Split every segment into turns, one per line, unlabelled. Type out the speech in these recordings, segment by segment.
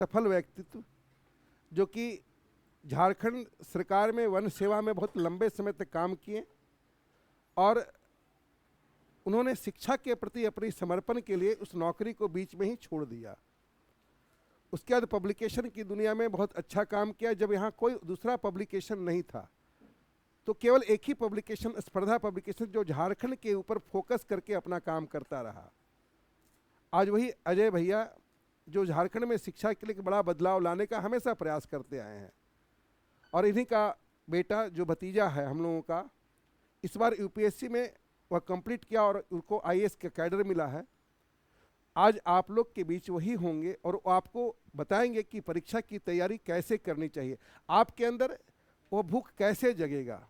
सफल व्यक्तित्व जो कि झारखंड सरकार में वन सेवा में बहुत लंबे समय तक काम किए और उन्होंने शिक्षा के प्रति अपनी समर्पण के लिए उस नौकरी को बीच में ही छोड़ दिया। उसके बाद पब्लिकेशन की दुनिया में बहुत अच्छा काम किया। जब यहाँ कोई दूसरा पब्लिकेशन नहीं था तो केवल एक ही पब्लिकेशन, स्पर्धा पब्लिकेशन, जो झारखंड के ऊपर फोकस करके अपना काम करता रहा। आज वही अजय भैया जो झारखंड में शिक्षा के लिए एक बड़ा बदलाव लाने का हमेशा प्रयास करते आए हैं, और इन्हीं का बेटा जो भतीजा है हम लोगों का, इस बार यूपीएससी में वह कंप्लीट किया और उनको आईएएस का कैडर मिला है। आज आप लोग के बीच वही होंगे और वो आपको बताएंगे कि परीक्षा की तैयारी कैसे करनी चाहिए। आपके अंदर वो भूख कैसे जगेगा।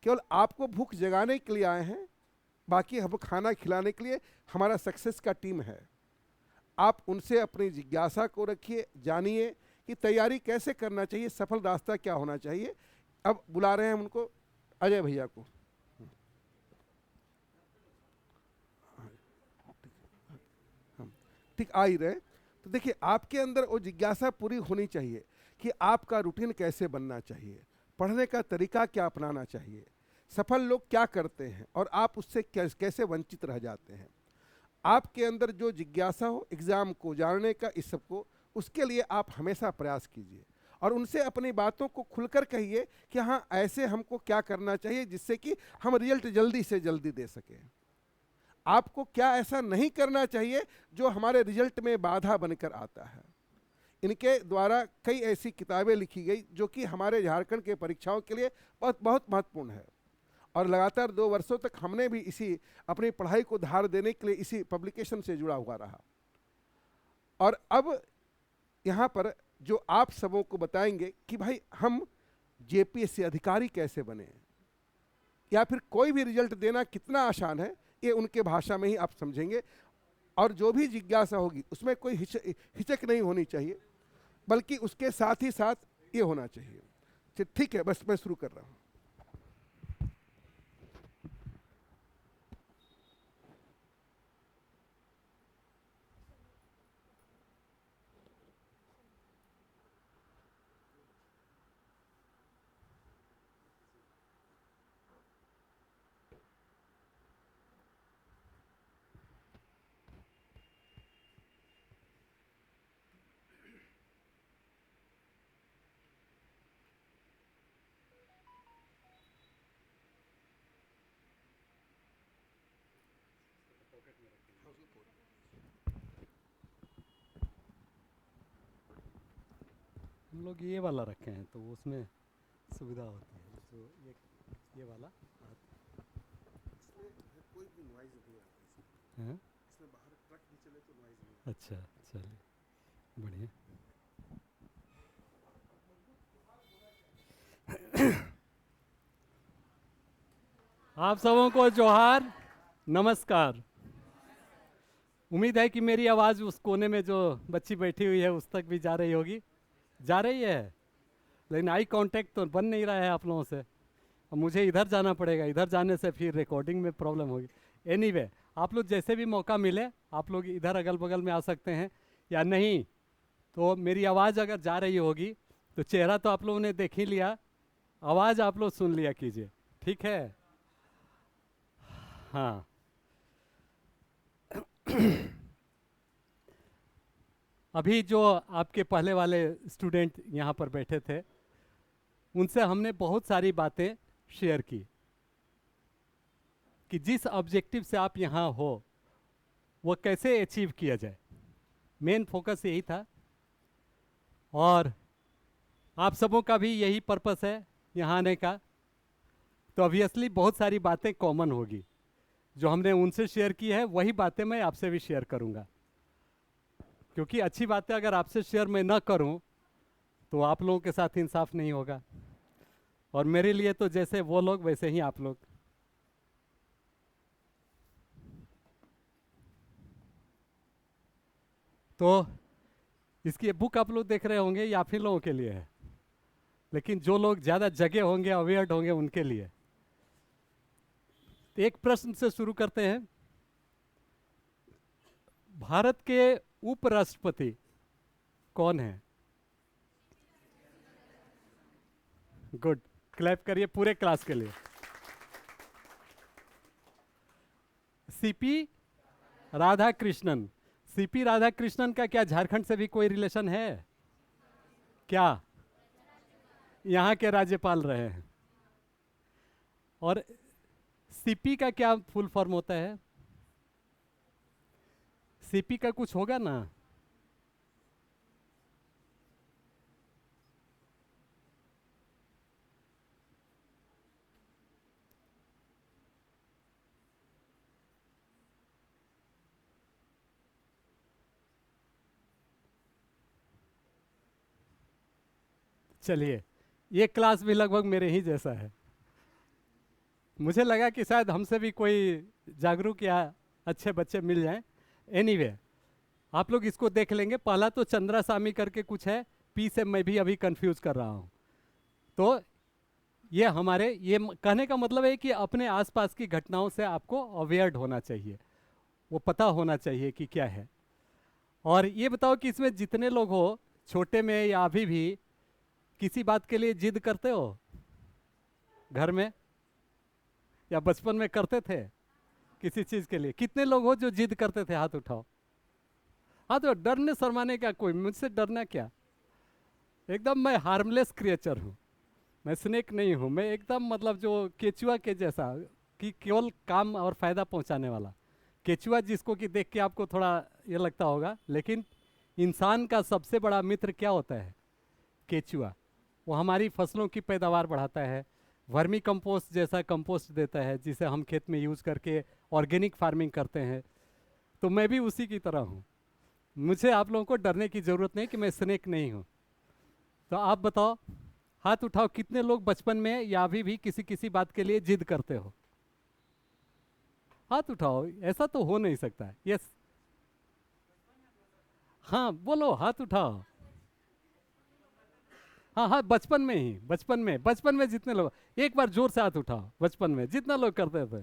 केवल आपको भूख जगाने के लिए आए हैं, बाकी हम खाना खिलाने के लिए हमारा सक्सेस का टीम है। आप उनसे अपनी जिज्ञासा को रखिए, जानिए कि तैयारी कैसे करना चाहिए, सफल रास्ता क्या होना चाहिए। अब बुला रहे हैं हम उनको, अजय भैया को। ठीक आ ही रहे। तो देखिए, आपके अंदर वो जिज्ञासा पूरी होनी चाहिए कि आपका रूटीन कैसे बनना चाहिए, पढ़ने का तरीका क्या अपनाना चाहिए, सफल लोग क्या करते हैं और आप उससे कैसे वंचित रह जाते हैं। आपके अंदर जो जिज्ञासा हो एग्ज़ाम को जानने का, इस सब को, उसके लिए आप हमेशा प्रयास कीजिए और उनसे अपनी बातों को खुलकर कहिए कि हाँ ऐसे हमको क्या करना चाहिए जिससे कि हम रिजल्ट जल्दी से जल्दी दे सकें। आपको क्या ऐसा नहीं करना चाहिए जो हमारे रिजल्ट में बाधा बनकर आता है। इनके द्वारा कई ऐसी किताबें लिखी गई जो कि हमारे झारखंड के परीक्षाओं के लिए बहुत बहुत महत्वपूर्ण है, और लगातार 2 वर्षों तक हमने भी इसी अपनी पढ़ाई को धार देने के लिए इसी पब्लिकेशन से जुड़ा हुआ रहा। और अब यहाँ पर जो आप सबों को बताएंगे कि भाई हम जेपीएससी अधिकारी कैसे बने, या फिर कोई भी रिजल्ट देना कितना आसान है, ये उनके भाषा में ही आप समझेंगे। और जो भी जिज्ञासा होगी उसमें कोई हिचक नहीं होनी चाहिए, बल्कि उसके साथ ही साथ ये होना चाहिए। ठीक है, बस मैं शुरू कर रहा हूँ।
हम लोग ये वाला रखे हैं तो उसमें सुविधा होती है। तो ये वाला
कोई भी नॉइज नहीं आता इसमें।
है।
इसमें बाहर ट्रक भी चले तो नॉइज नहीं।
अच्छा, चलिए बढ़िया। आप सबों को जोहार, नमस्कार। उम्मीद है कि मेरी आवाज़ उस कोने में जो बच्ची बैठी हुई है उस तक भी जा रही होगी। जा रही है, लेकिन आई कांटेक्ट तो बन नहीं रहा है आप लोगों से। अब मुझे इधर जाना पड़ेगा, इधर जाने से फिर रिकॉर्डिंग में प्रॉब्लम होगी। एनीवे, आप लोग जैसे भी मौका मिले आप लोग इधर अगल बगल में आ सकते हैं, या नहीं तो मेरी आवाज़ अगर जा रही होगी तो चेहरा तो आप लोगों ने देख ही लिया, आवाज़ आप लोग सुन लिया कीजिए, ठीक है? हाँ। अभी जो आपके पहले वाले स्टूडेंट यहाँ पर बैठे थे उनसे हमने बहुत सारी बातें शेयर की कि जिस ऑब्जेक्टिव से आप यहाँ हो वो कैसे अचीव किया जाए। मेन फोकस यही था, और आप सबों का भी यही पर्पस है यहाँ आने का। तो ऑब्वियसली बहुत सारी बातें कॉमन होगी, जो हमने उनसे शेयर की है वही बातें मैं आपसे भी शेयर करूँगा, क्योंकि अच्छी बातें अगर आपसे शेयर मैं ना करूँ तो आप लोगों के साथ इंसाफ नहीं होगा, और मेरे लिए तो जैसे वो लोग वैसे ही आप लोग। तो इसकी बुक आप लोग देख रहे होंगे, ये आप ही लोगों के लिए है, लेकिन जो लोग ज़्यादा जगे होंगे, अवेयर्ड होंगे, उनके लिए। तो एक प्रश्न से शुरू करते हैं। भारत के उपराष्ट्रपति कौन है? गुड, क्लैप करिए पूरे क्लास के लिए। सीपी राधा कृष्णन, सीपी राधा कृष्णन का क्या झारखंड से भी कोई रिलेशन है क्या? यहाँ के राज्यपाल रहे हैं। और सीपी का क्या फुल फॉर्म होता है? सीपी का कुछ होगा ना? चलिए, ये क्लास भी लगभग मेरे ही जैसा है। मुझे लगा कि शायद हमसे भी कोई जागरूक या अच्छे बच्चे मिल जाएं। एनीवे, आप लोग इसको देख लेंगे। पहला तो चंद्रासामी करके कुछ है, पी से मैं भी अभी कंफ्यूज कर रहा हूँ। तो ये हमारे कहने का मतलब है कि अपने आसपास की घटनाओं से आपको अवेयर्ड होना चाहिए, वो पता होना चाहिए कि क्या है। और ये बताओ कि इसमें जितने लोग हो, छोटे में या अभी भी, किसी बात के लिए जिद करते हो घर में, या बचपन में करते थे किसी चीज के लिए? कितने लोग हो जो जिद करते थे? हाथ उठाओ। हाँ, तो डरने शर्माने का कोई, मुझसे डरना क्या? एकदम मैं हार्मलेस क्रिएचर हूँ, मैं स्नेक नहीं हूँ। मैं एकदम मतलब जो केचुआ के जैसा, कि केवल काम और फायदा पहुँचाने वाला केचुआ, जिसको कि देख के आपको थोड़ा ये लगता होगा, लेकिन इंसान का सबसे बड़ा मित्र क्या होता है? केचुआ। वो हमारी फसलों की पैदावार बढ़ाता है, वर्मी कंपोस्ट जैसा कंपोस्ट देता है, जिसे हम खेत में यूज़ करके ऑर्गेनिक फार्मिंग करते हैं। तो मैं भी उसी की तरह हूँ। मुझे आप लोगों को डरने की ज़रूरत नहीं कि मैं स्नेक नहीं हूँ। तो आप बताओ, हाथ उठाओ, कितने लोग बचपन में या अभी भी किसी किसी बात के लिए जिद करते हो? हाथ उठाओ, ऐसा तो हो नहीं सकता। यस, हाँ बोलो, हाथ उठाओ। हाँ हाँ, बचपन में ही, बचपन में जितने लोग, एक बार जोर से हाथ उठाओ, बचपन में जितना लोग करते थे।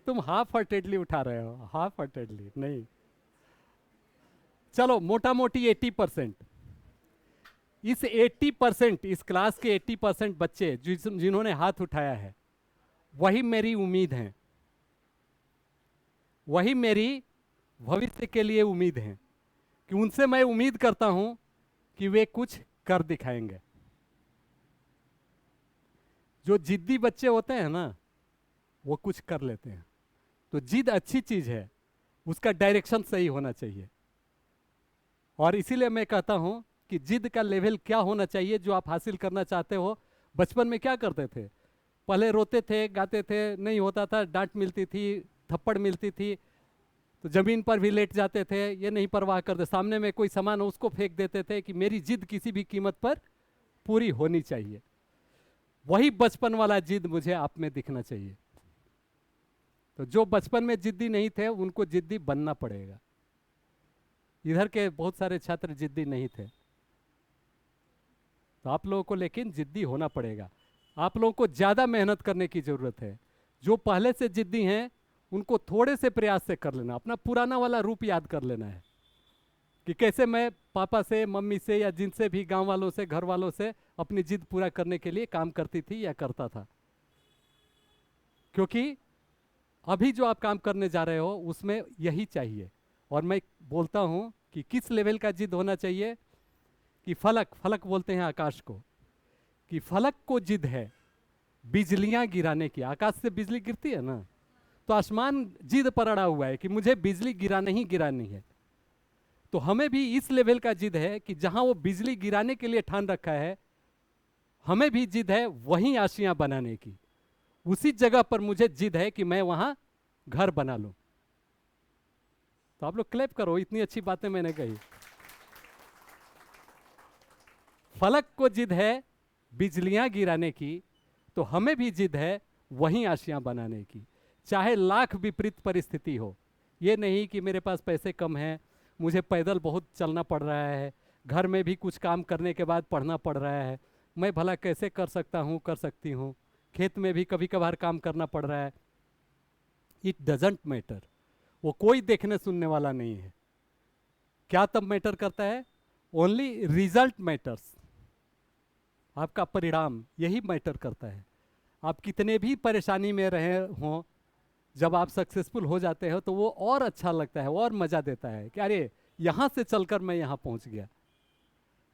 तुम हाफ हार्टेडली उठा रहे हो, हाफ हार्टेडली नहीं। चलो, मोटा मोटी 80%। इस 80%, इस क्लास के 80% बच्चे जिन्होंने हाथ उठाया है, वही मेरी उम्मीद है, वही मेरी भविष्य के लिए उम्मीद है, कि उनसे मैं उम्मीद करता हूं कि वे कुछ कर दिखाएंगे। जो जिद्दी बच्चे होते हैं ना, वो कुछ कर लेते हैं। तो जिद अच्छी चीज है, उसका डायरेक्शन सही होना चाहिए। और इसीलिए मैं कहता हूं कि जिद का लेवल क्या होना चाहिए जो आप हासिल करना चाहते हो। बचपन में क्या करते थे? पहले रोते थे, गाते थे, नहीं होता था, डांट मिलती थी, थप्पड़ मिलती थी, तो जमीन पर भी लेट जाते थे, ये नहीं परवाह करते। सामने में कोई सामान हो उसको फेंक देते थे कि मेरी जिद किसी भी कीमत पर पूरी होनी चाहिए। वही बचपन वाला जिद मुझे आप में दिखना चाहिए। तो जो बचपन में जिद्दी नहीं थे, उनको जिद्दी बनना पड़ेगा। इधर के बहुत सारे छात्र जिद्दी नहीं थे, तो आप लोगों को लेकिन जिद्दी होना पड़ेगा। आप लोगों को ज़्यादा मेहनत करने की ज़रूरत है। जो पहले से जिद्दी हैं, उनको थोड़े से प्रयास से कर लेना, अपना पुराना वाला रूप याद कर लेना है कि कैसे मैं पापा से, मम्मी से, या जिनसे भी, गांव वालों से, घर वालों से अपनी जिद पूरा करने के लिए काम करती थी या करता था। क्योंकि अभी जो आप काम करने जा रहे हो उसमें यही चाहिए। और मैं बोलता हूँ कि किस लेवल का जिद होना चाहिए, कि फलक, फलक बोलते हैं आकाश को, कि फलक को जिद है बिजलियां गिराने की। आकाश से बिजली गिरती है ना, तो आसमान जिद पर अड़ा हुआ है कि मुझे बिजली गिरानी ही गिरानी है। तो हमें भी इस लेवल का जिद है कि जहां वो बिजली गिराने के लिए ठान रखा है, हमें भी जिद है वहीं आशियां बनाने की। उसी जगह पर मुझे जिद है कि मैं वहां घर बना लूं। तो आप लोग क्लैप करो, इतनी अच्छी बातें मैंने कही। फलक को जिद है बिजलियां गिराने की, तो हमें भी जिद है वहीं आशियां बनाने की, चाहे लाख विपरीत परिस्थिति हो। ये नहीं कि मेरे पास पैसे कम हैं, मुझे पैदल बहुत चलना पड़ रहा है, घर में भी कुछ काम करने के बाद पढ़ना पड़ रहा है, मैं भला कैसे कर सकता हूँ, कर सकती हूँ, खेत में भी कभी कभार काम करना पड़ रहा है। इट डजेंट मैटर, वो कोई देखने सुनने वाला नहीं है। क्या तब मैटर करता है? ओनली रिजल्ट मैटर्स, आपका परिणाम यही मैटर करता है। आप कितने भी परेशानी में रहे हों, जब आप सक्सेसफुल हो जाते हो तो वो और अच्छा लगता है और मज़ा देता है कि अरे यहाँ से चलकर मैं यहाँ पहुँच गया।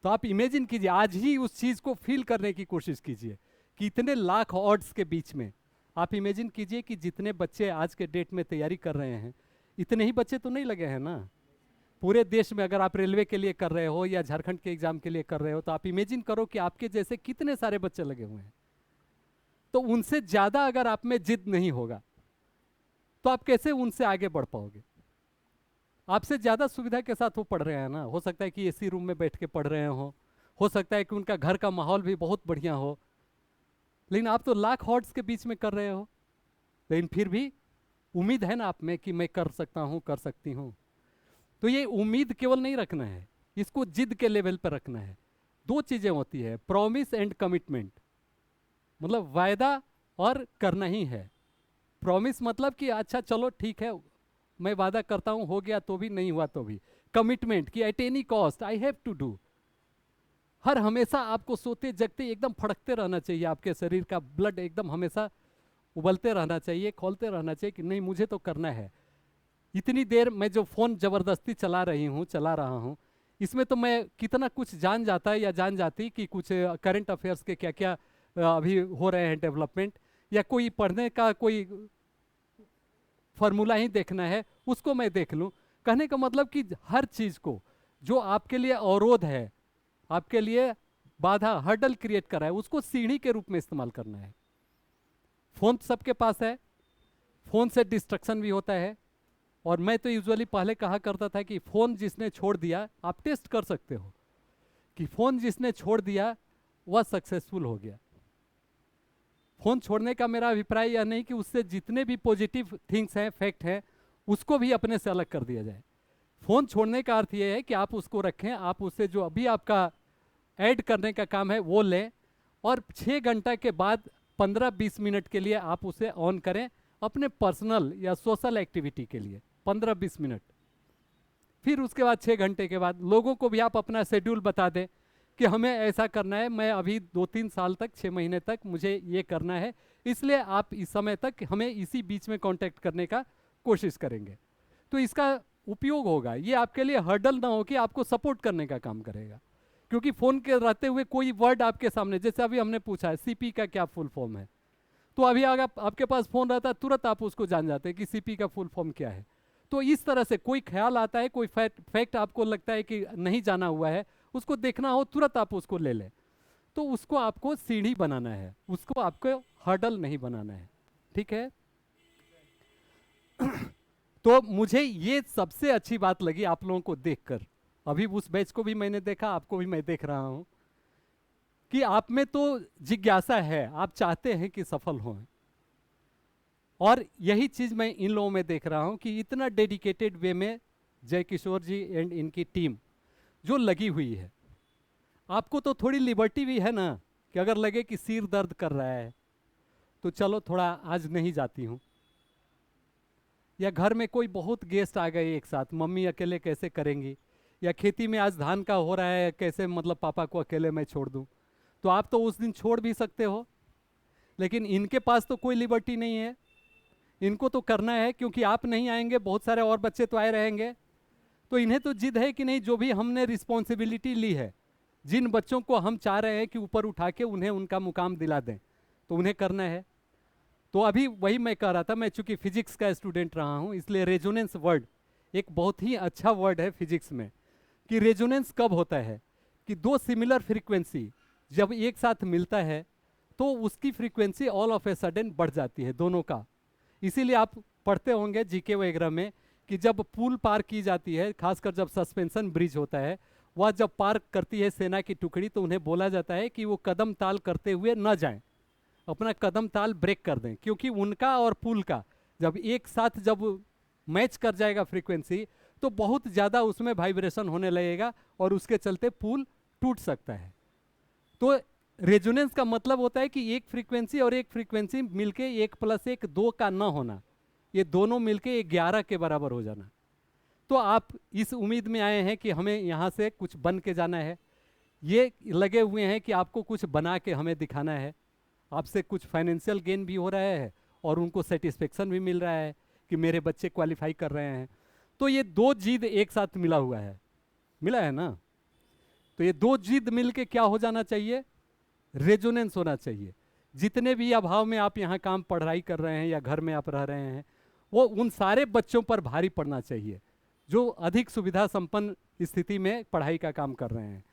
तो आप इमेजिन कीजिए, आज ही उस चीज़ को फील करने की कोशिश कीजिए कि इतने लाख ऑड्स के बीच में आप इमेजिन कीजिए कि जितने बच्चे आज के डेट में तैयारी कर रहे हैं, इतने ही बच्चे तो नहीं लगे हैं ना पूरे देश में। अगर आप रेलवे के लिए कर रहे हो या झारखंड के एग्जाम के लिए कर रहे हो, तो आप इमेजिन करो कि आपके जैसे कितने सारे बच्चे लगे हुए हैं। तो उनसे ज़्यादा अगर आप में जिद नहीं होगा तो आप कैसे उनसे आगे बढ़ पाओगे? आपसे ज़्यादा सुविधा के साथ वो पढ़ रहे हैं ना, हो सकता है कि एसी रूम में बैठ के पढ़ रहे हो सकता है कि उनका घर का माहौल भी बहुत बढ़िया हो, लेकिन आप तो लाख हॉर्ड्स के बीच में कर रहे हो। लेकिन फिर भी उम्मीद है ना आप में कि मैं कर सकता हूँ, कर सकती हूँ। तो ये उम्मीद केवल नहीं रखना है, इसको जिद के लेवल पर रखना है। दो चीज़ें होती है, प्रॉमिस एंड कमिटमेंट, मतलब वायदा और करना ही है। प्रॉमिस मतलब कि अच्छा चलो ठीक है, मैं वादा करता हूँ, हो गया तो भी, नहीं हुआ तो भी। कमिटमेंट कि at any cost I have to do. हर हमेशा आपको सोते जगते एकदम फड़कते रहना चाहिए, आपके शरीर का ब्लड एकदम हमेशा उबलते रहना चाहिए, खोलते रहना चाहिए कि नहीं मुझे तो करना है। इतनी देर मैं जो फ़ोन ज़बरदस्ती चला रहा हूँ, इसमें तो मैं कितना कुछ जान जाता है या जान जाती कि कुछ करंट अफेयर्स के क्या क्या अभी हो रहे हैं डेवलपमेंट, या कोई पढ़ने का कोई फार्मूला ही देखना है उसको मैं देख लूँ। कहने का मतलब कि हर चीज़ को जो आपके लिए अवरोध है, आपके लिए बाधा, हर्डल क्रिएट कर रहा है, उसको सीढ़ी के रूप में इस्तेमाल करना है। फ़ोन सबके पास है, फ़ोन से डिस्ट्रक्शन भी होता है। और मैं तो यूजुअली पहले कहा करता था कि फ़ोन जिसने छोड़ दिया, आप टेस्ट कर सकते हो कि फ़ोन जिसने छोड़ दिया वह सक्सेसफुल हो गया। फ़ोन छोड़ने का मेरा अभिप्राय यह नहीं कि उससे जितने भी पॉजिटिव थिंग्स हैं, फैक्ट हैं, उसको भी अपने से अलग कर दिया जाए। फ़ोन छोड़ने का अर्थ यह है कि आप उसको रखें, आप उससे जो अभी आपका ऐड करने का काम है वो लें, और 6 घंटा के बाद 15-20 मिनट के लिए आप उसे ऑन करें अपने पर्सनल या सोशल एक्टिविटी के लिए, 15-20 मिनट। फिर उसके बाद 6 घंटे के बाद लोगों को भी आप अपना शेड्यूल बता दें कि हमें ऐसा करना है, मैं अभी 2-3 साल तक, 6 महीने तक मुझे ये करना है, इसलिए आप इस समय तक हमें इसी बीच में कांटेक्ट करने का कोशिश करेंगे। तो इसका उपयोग होगा, ये आपके लिए हर्डल ना हो कि आपको सपोर्ट करने का काम करेगा। क्योंकि फ़ोन के रहते हुए कोई वर्ड आपके सामने, जैसे अभी हमने पूछा है सीपी का क्या फुल फॉर्म है, तो अभी अगर आपके पास फ़ोन रहता है तुरंत आप उसको जान जाते हैं कि सीपी का फुल फॉर्म क्या है। तो इस तरह से कोई ख्याल आता है, कोई फैक्ट आपको लगता है कि नहीं जाना हुआ है, उसको देखना हो तुरंत आप उसको ले लें। तो उसको आपको सीढ़ी बनाना है, उसको आपको हर्डल नहीं बनाना है, ठीक है। तो मुझे ये सबसे अच्छी बात लगी आप लोगों को देखकर। अभी उस बैच को भी मैंने देखा, आपको भी मैं देख रहा हूं कि आप में तो जिज्ञासा है, आप चाहते हैं कि सफल हों। और यही चीज मैं इन लोगों में देख रहा हूं कि इतना डेडिकेटेड वे में जय किशोर जी एंड इनकी टीम जो लगी हुई है। आपको तो थोड़ी लिबर्टी भी है ना कि अगर लगे कि सिर दर्द कर रहा है तो चलो थोड़ा आज नहीं जाती हूँ, या घर में कोई बहुत गेस्ट आ गए एक साथ, मम्मी अकेले कैसे करेंगी, या खेती में आज धान का हो रहा है कैसे, मतलब पापा को अकेले मैं छोड़ दूँ, तो आप तो उस दिन छोड़ भी सकते हो। लेकिन इनके पास तो कोई लिबर्टी नहीं है, इनको तो करना है, क्योंकि आप नहीं आएंगे बहुत सारे और बच्चे तो आए रहेंगे। तो इन्हें तो जिद है कि नहीं, जो भी हमने रिस्पॉन्सिबिलिटी ली है, जिन बच्चों को हम चाह रहे हैं कि ऊपर उठा के उन्हें उनका मुकाम दिला दें, तो उन्हें करना है। तो अभी वही मैं कह रहा था, मैं चूंकि फिजिक्स का स्टूडेंट रहा हूँ, इसलिए रेजोनेंस वर्ड एक बहुत ही अच्छा वर्ड है फिजिक्स में। कि रेजोनेंस कब होता है कि दो सिमिलर फ्रीक्वेंसी जब एक साथ मिलता है तो उसकी frequency all of a sudden बढ़ जाती है दोनों का। इसीलिए आप पढ़ते होंगे जीके वगैरह में कि जब पुल पार की जाती है, खासकर जब सस्पेंशन ब्रिज होता है, वह जब पार करती है सेना की टुकड़ी, तो उन्हें बोला जाता है कि वो कदम ताल करते हुए न जाएं, अपना कदम ताल ब्रेक कर दें, क्योंकि उनका और पुल का जब एक साथ जब मैच कर जाएगा फ्रीक्वेंसी तो बहुत ज़्यादा उसमें वाइब्रेशन होने लगेगा और उसके चलते पुल टूट सकता है। तो रेजोनेंस का मतलब होता है कि एक फ्रीक्वेंसी और एक फ्रीक्वेंसी मिलके 1 + 1 2 का ना होना, ये दोनों मिलके 11 के बराबर हो जाना। तो आप इस उम्मीद में आए हैं कि हमें यहाँ से कुछ बन के जाना है, ये लगे हुए हैं कि आपको कुछ बना के हमें दिखाना है, आपसे कुछ फाइनेंशियल गेन भी हो रहा है और उनको सेटिस्फेक्शन भी मिल रहा है कि मेरे बच्चे क्वालिफाई कर रहे हैं। तो ये दो जिद एक साथ मिला हुआ है, मिला है ना। तो ये दो जिद मिल के क्या हो जाना चाहिए, रेजोनेंस होना चाहिए। जितने भी अभाव में आप यहाँ काम पढ़ाई कर रहे हैं या घर में आप रह रहे हैं, वो उन सारे बच्चों पर भारी पड़ना चाहिए जो अधिक सुविधा संपन्न स्थिति में पढ़ाई का काम कर रहे हैं।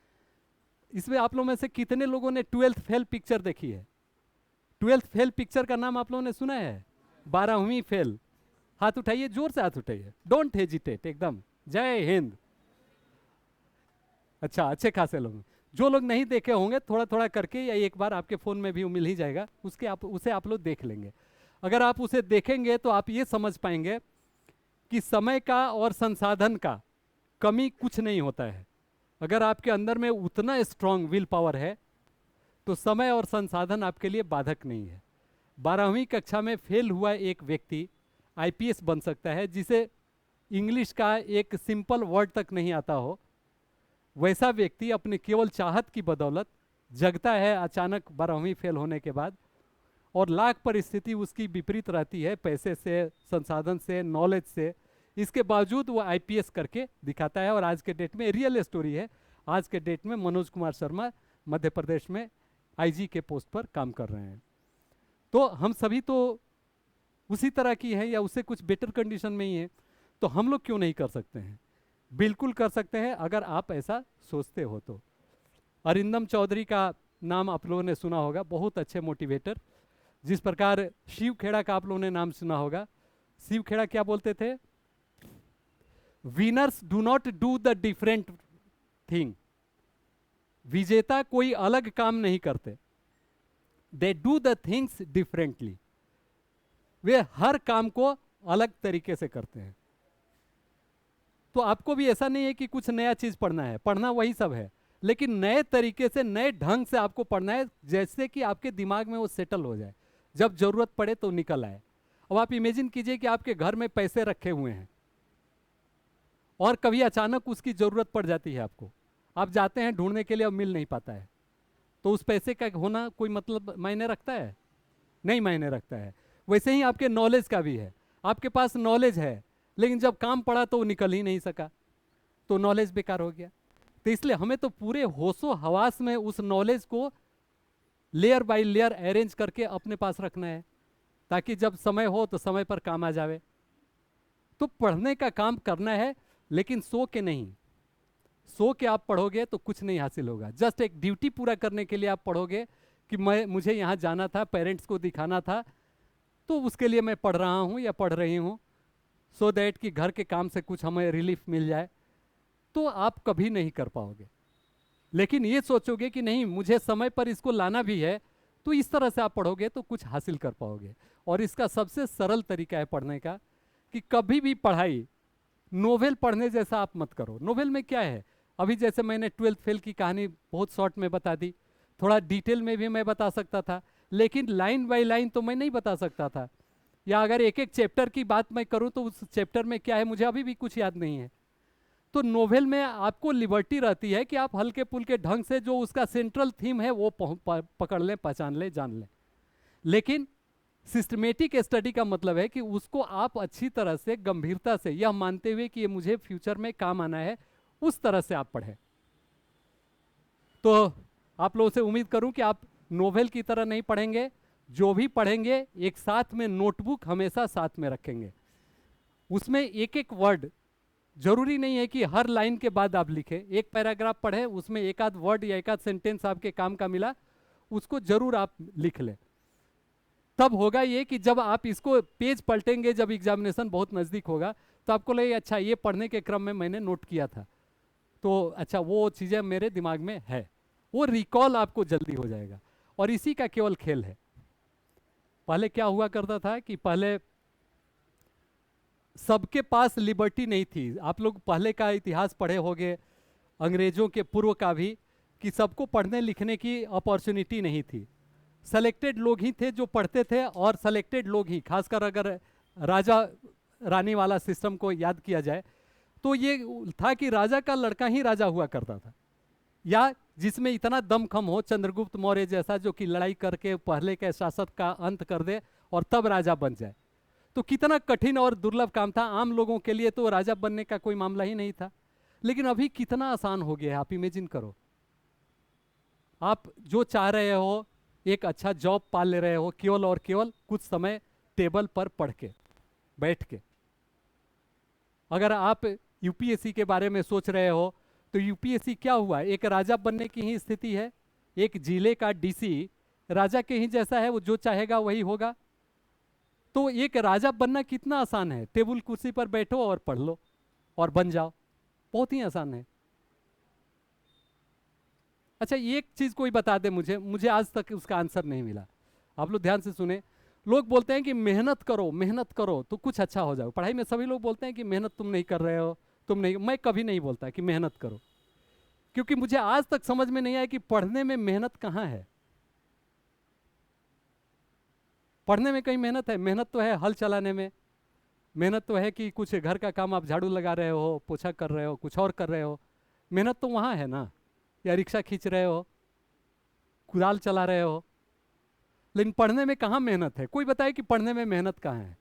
इसमें आप लोगों में से कितने लोगों ने 12th फेल पिक्चर देखी है? 12th फेल पिक्चर का नाम आप लोगों ने सुना है? 12वीं फेल, हाथ उठाइए, जोर से हाथ उठाइए, डोंट हेजिटेट, एकदम। जय हिंद। अच्छा, अच्छे खासे लोग। जो लोग नहीं देखे होंगे थोड़ा थोड़ा करके या एक बार आपके फ़ोन में भी वो मिल ही जाएगा, उसे आप लोग देख लेंगे। अगर आप उसे देखेंगे तो आप ये समझ पाएंगे कि समय का और संसाधन का कमी कुछ नहीं होता है। अगर आपके अंदर में उतना स्ट्रांग विल पावर है तो समय और संसाधन आपके लिए बाधक नहीं है। 12वीं कक्षा में फेल हुआ एक व्यक्ति आईपीएस बन सकता है, जिसे इंग्लिश का एक सिंपल वर्ड तक नहीं आता हो। वैसा व्यक्ति अपने केवल चाहत की बदौलत जगता है अचानक 12वीं फेल होने के बाद, और लाख परिस्थिति उसकी विपरीत रहती है, पैसे से, संसाधन से, नॉलेज से, इसके बावजूद वो आईपीएस करके दिखाता है। और आज के डेट में रियल स्टोरी है, आज के डेट में मनोज कुमार शर्मा मध्य प्रदेश में आईजी के पोस्ट पर काम कर रहे हैं। तो हम सभी तो उसी तरह की हैं या उससे कुछ बेटर कंडीशन में ही हैं, तो हम लोग क्यों नहीं कर सकते हैं? बिल्कुल कर सकते हैं अगर आप ऐसा सोचते हो तो। अरिंदम चौधरी का नाम आप लोगों ने सुना होगा, बहुत अच्छे मोटिवेटर। जिस प्रकार शिव खेड़ा का आप लोगों ने नाम सुना होगा। शिव खेड़ा क्या बोलते थे? Winners do not do the different thing. विजेता कोई अलग काम नहीं करते, they do the things differently. वे हर काम को अलग तरीके से करते हैं। तो आपको भी ऐसा नहीं है कि कुछ नया चीज पढ़ना है, पढ़ना वही सब है, लेकिन नए तरीके से, नए ढंग से आपको पढ़ना है, जैसे कि आपके दिमाग में वो सेटल हो जाए, जब जरूरत पड़े तो निकल आए। अब आप इमेजिन कीजिए कि आपके घर में पैसे रखे हुए हैं और कभी अचानक उसकी जरूरत पड़ जाती है आपको, आप जाते हैं ढूंढने के लिए और मिल नहीं पाता है, तो उस पैसे का होना कोई मतलब मायने रखता है? नहीं मायने रखता है। वैसे ही आपके नॉलेज का भी है। आपके पास नॉलेज है, लेकिन जब काम पड़ा तो वो निकल ही नहीं सका, तो नॉलेज बेकार हो गया। तो इसलिए हमें तो पूरे होशो हवास में उस नॉलेज को लेयर बाय लेयर अरेंज करके अपने पास रखना है, ताकि जब समय हो तो समय पर काम आ जावे। तो पढ़ने का काम करना है, लेकिन सो के नहीं। सो के आप पढ़ोगे तो कुछ नहीं हासिल होगा। जस्ट एक ड्यूटी पूरा करने के लिए आप पढ़ोगे कि मुझे यहाँ जाना था, पेरेंट्स को दिखाना था, तो उसके लिए मैं पढ़ रहा हूँ या पढ़ रही हूँ, सो दैट कि घर के काम से कुछ हमें रिलीफ मिल जाए, तो आप कभी नहीं कर पाओगे। लेकिन ये सोचोगे कि नहीं, मुझे समय पर इसको लाना भी है, तो इस तरह से आप पढ़ोगे तो कुछ हासिल कर पाओगे। और इसका सबसे सरल तरीका है पढ़ने का कि कभी भी पढ़ाई नोवेल पढ़ने जैसा आप मत करो। नोवेल में क्या है? अभी जैसे मैंने 12th फेल की कहानी बहुत शॉर्ट में बता दी, थोड़ा डिटेल में भी मैं बता सकता था, लेकिन लाइन बाय लाइन तो मैं नहीं बता सकता था। या अगर एक एक चैप्टर की बात मैं करूं तो उस चैप्टर में क्या है मुझे अभी भी कुछ याद नहीं है। तो नोवेल में आपको लिबर्टी रहती है कि आप हल्के पुल्के ढंग से जो उसका सेंट्रल थीम है वो पकड़ लें, पहचान लें, जान लें। लेकिन सिस्टमेटिक स्टडी का मतलब है कि उसको आप अच्छी तरह से, गंभीरता से, यह मानते हुए कि ये मुझे फ्यूचर में काम आना है, उस तरह से आप पढ़ें। तो आप लोगों से उम्मीद करूं कि आप नोवेल की तरह नहीं पढ़ेंगे। जो भी पढ़ेंगे एक साथ में नोटबुक हमेशा साथ में रखेंगे। उसमें एक एक वर्ड, जरूरी नहीं है कि हर लाइन के बाद आप लिखें। एक पैराग्राफ पढ़े, उसमें एक आध वर्ड या एक आध सेंटेंस आपके काम का मिला, उसको जरूर आप लिख लें। तब होगा ये कि जब आप इसको पेज पलटेंगे, जब एग्जामिनेशन बहुत नज़दीक होगा, तो आपको लगे अच्छा ये पढ़ने के क्रम में मैंने नोट किया था, तो अच्छा वो चीज़ें मेरे दिमाग में है, वो रिकॉल आपको जल्दी हो जाएगा। और इसी का केवल खेल है। पहले क्या हुआ करता था कि पहले सबके पास लिबर्टी नहीं थी। आप लोग पहले का इतिहास पढ़े होंगे, अंग्रेजों के पूर्व का भी, कि सबको पढ़ने लिखने की अपॉर्चुनिटी नहीं थी। सेलेक्टेड लोग ही थे जो पढ़ते थे, और सेलेक्टेड लोग ही, खासकर अगर राजा रानी वाला सिस्टम को याद किया जाए तो ये था कि राजा का लड़का ही राजा हुआ करता था, या जिसमें इतना दमखम हो, चंद्रगुप्त मौर्य जैसा, जो कि लड़ाई करके पहले के शासक का अंत कर दे और तब राजा बन जाए। तो कितना कठिन और दुर्लभ काम था, आम लोगों के लिए तो राजा बनने का कोई मामला ही नहीं था। लेकिन अभी कितना आसान हो गया है, आप इमेजिन करो। आप जो चाह रहे हो, एक अच्छा जॉब पा ले रहे हो, केवल और केवल कुछ समय टेबल पर पढ़ के, बैठ के। अगर आप यूपीएससी के बारे में सोच रहे हो, तो यूपीएससी क्या हुआ, एक राजा बनने की ही स्थिति है। एक जिले का डीसी राजा के ही जैसा है, वो जो चाहेगा वही होगा। तो एक राजा बनना कितना आसान है, टेबल कुर्सी पर बैठो और पढ़ लो और बन जाओ, बहुत ही आसान है। अच्छा, एक चीज कोई बता दे मुझे, मुझे आज तक उसका आंसर नहीं मिला। आप लोग ध्यान से सुने। लोग बोलते हैं कि मेहनत करो तो कुछ अच्छा हो जाओ। पढ़ाई में सभी लोग बोलते हैं कि मेहनत तुम नहीं कर रहे हो, तुम नहीं। मैं कभी नहीं बोलता कि मेहनत करो, क्योंकि मुझे आज तक समझ में नहीं आया कि पढ़ने में मेहनत कहाँ है। पढ़ने में कहीं मेहनत है? मेहनत तो है हल चलाने में, मेहनत तो है कि कुछ घर का काम आप झाड़ू लगा रहे हो, पोछा कर रहे हो, कुछ और कर रहे हो, मेहनत तो वहाँ है ना। या रिक्शा खींच रहे हो, कुदाल चला रहे हो। लेकिन पढ़ने में कहाँ मेहनत है? कोई बताए कि पढ़ने में मेहनत कहाँ है।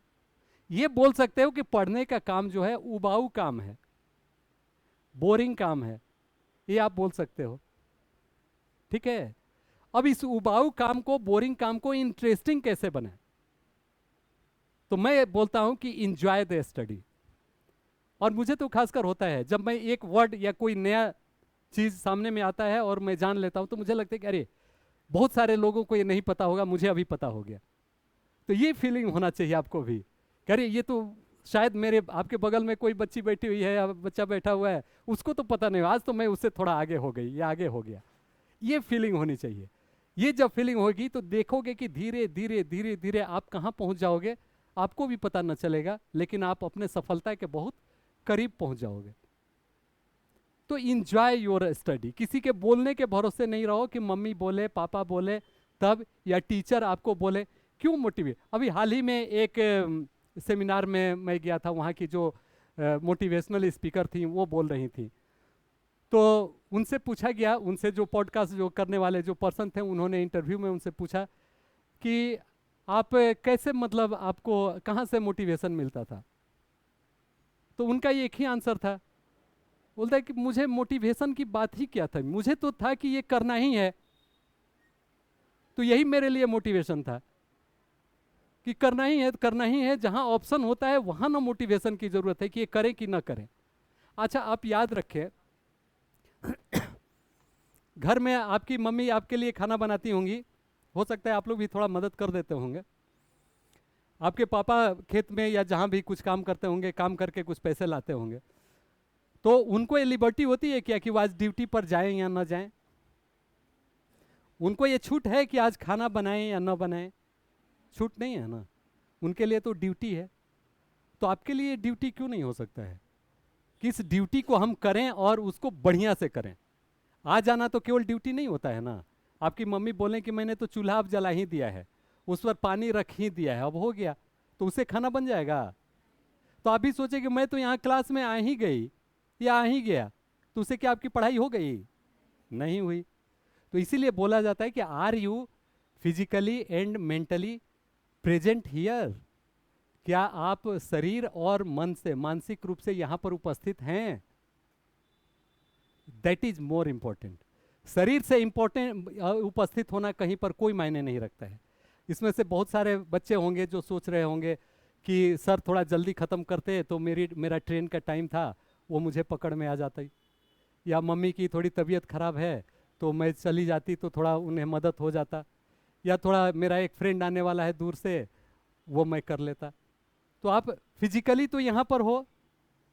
ये बोल सकते हो कि पढ़ने का काम जो है उबाऊ काम है, बोरिंग काम है, ये आप बोल सकते हो, ठीक है। अब इस उबाऊ काम को, बोरिंग काम को इंटरेस्टिंग कैसे बने? तो मैं बोलता हूं कि इंजॉय द स्टडी। और मुझे तो खासकर होता है जब मैं एक वर्ड या कोई नया चीज सामने में आता है और मैं जान लेता हूं, तो मुझे लगता है कि अरे बहुत सारे लोगों को ये नहीं पता होगा, मुझे अभी पता हो गया। तो ये फीलिंग होना चाहिए आपको भी कि अरे ये तो शायद मेरे आपके बगल में कोई बच्ची बैठी हुई है या बच्चा बैठा हुआ है, उसको तो पता नहीं, आज तो मैं उससे थोड़ा आगे हो गई या आगे हो गया। ये फीलिंग होनी चाहिए। ये जब फीलिंग होगी तो देखोगे कि धीरे धीरे धीरे धीरे आप कहाँ पहुँच जाओगे, आपको भी पता न चलेगा, लेकिन आप अपने सफलता के बहुत करीब पहुँच जाओगे। तो इंजॉय योर स्टडी। किसी के बोलने के भरोसे नहीं रहो कि मम्मी बोले, पापा बोले तब, या टीचर आपको बोले। क्यों मोटिवेट? अभी हाल ही में एक सेमिनार में मैं गया था, वहाँ की जो मोटिवेशनल स्पीकर थी वो बोल रही थी, तो उनसे पूछा गया, उनसे जो पॉडकास्ट जो करने वाले जो पर्सन थे, उन्होंने इंटरव्यू में उनसे पूछा कि आप कैसे, मतलब आपको कहाँ से मोटिवेशन मिलता था? तो उनका ये एक ही आंसर था, बोलता है कि मुझे मोटिवेशन की बात ही क्या था, मुझे तो था कि ये करना ही है, तो यही मेरे लिए मोटिवेशन था कि करना ही है, करना ही है। जहां ऑप्शन होता है वहां ना मोटिवेशन की जरूरत है कि ये करें कि ना करें। अच्छा, आप याद रखें, घर में आपकी मम्मी आपके लिए खाना बनाती होंगी, हो सकता है आप लोग भी थोड़ा मदद कर देते होंगे। आपके पापा खेत में या जहां भी कुछ काम करते होंगे, काम करके कुछ पैसे लाते होंगे, तो उनको ये लिबर्टी होती है क्या कि वो आज ड्यूटी पर जाएं या ना जाएं? उनको ये छूट है कि आज खाना बनाएं या ना बनाएं? छूट नहीं है ना, उनके लिए तो ड्यूटी है। तो आपके लिए ड्यूटी क्यों नहीं हो सकता है कि इस ड्यूटी को हम करें और उसको बढ़िया से करें? आ जाना तो केवल ड्यूटी नहीं होता है ना। आपकी मम्मी बोलें कि मैंने तो चूल्हा अब जला ही दिया है, उस पर पानी रख ही दिया है, अब हो गया, तो उससे खाना बन जाएगा। तो आप भी सोचे कि मैं तो यहाँ क्लास में आ ही गई या आ ही गया, तो उससे क्या आपकी पढ़ाई हो गई? नहीं हुई। तो इसीलिए बोला जाता है कि are you physically and mentally present here? क्या आप शरीर और मन से, मानसिक रूप से यहां पर उपस्थित हैं? That is more important. शरीर से इंपॉर्टेंट उपस्थित होना कहीं पर कोई मायने नहीं रखता है। इसमें से बहुत सारे बच्चे होंगे जो सोच रहे होंगे कि सर थोड़ा जल्दी ख़त्म करते तो मेरा ट्रेन का टाइम था वो मुझे पकड़ में आ जाता, या मम्मी की थोड़ी तबीयत ख़राब है तो मैं चली जाती तो थोड़ा उन्हें मदद हो जाता, या थोड़ा मेरा एक फ्रेंड आने वाला है दूर से वो मैं कर लेता। तो आप फिजिकली तो यहाँ पर हो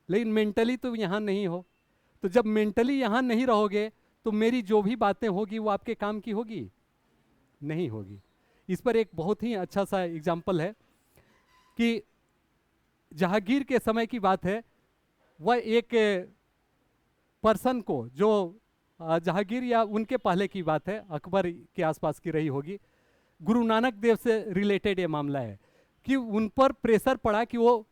लेकिन मेंटली तो यहाँ नहीं हो। तो जब मेंटली यहाँ नहीं रहोगे तो मेरी जो भी बातें होगी वो आपके काम की होगी? नहीं होगी। इस पर एक बहुत ही अच्छा सा एग्जाम्पल है कि जहांगीर के समय की बात है। वह एक पर्सन को, जो जहांगीर या उनके पहले की बात है, अकबर के आसपास की रही होगी, गुरु नानक देव से रिलेटेड ये मामला है कि उन पर प्रेशर पड़ा कि वो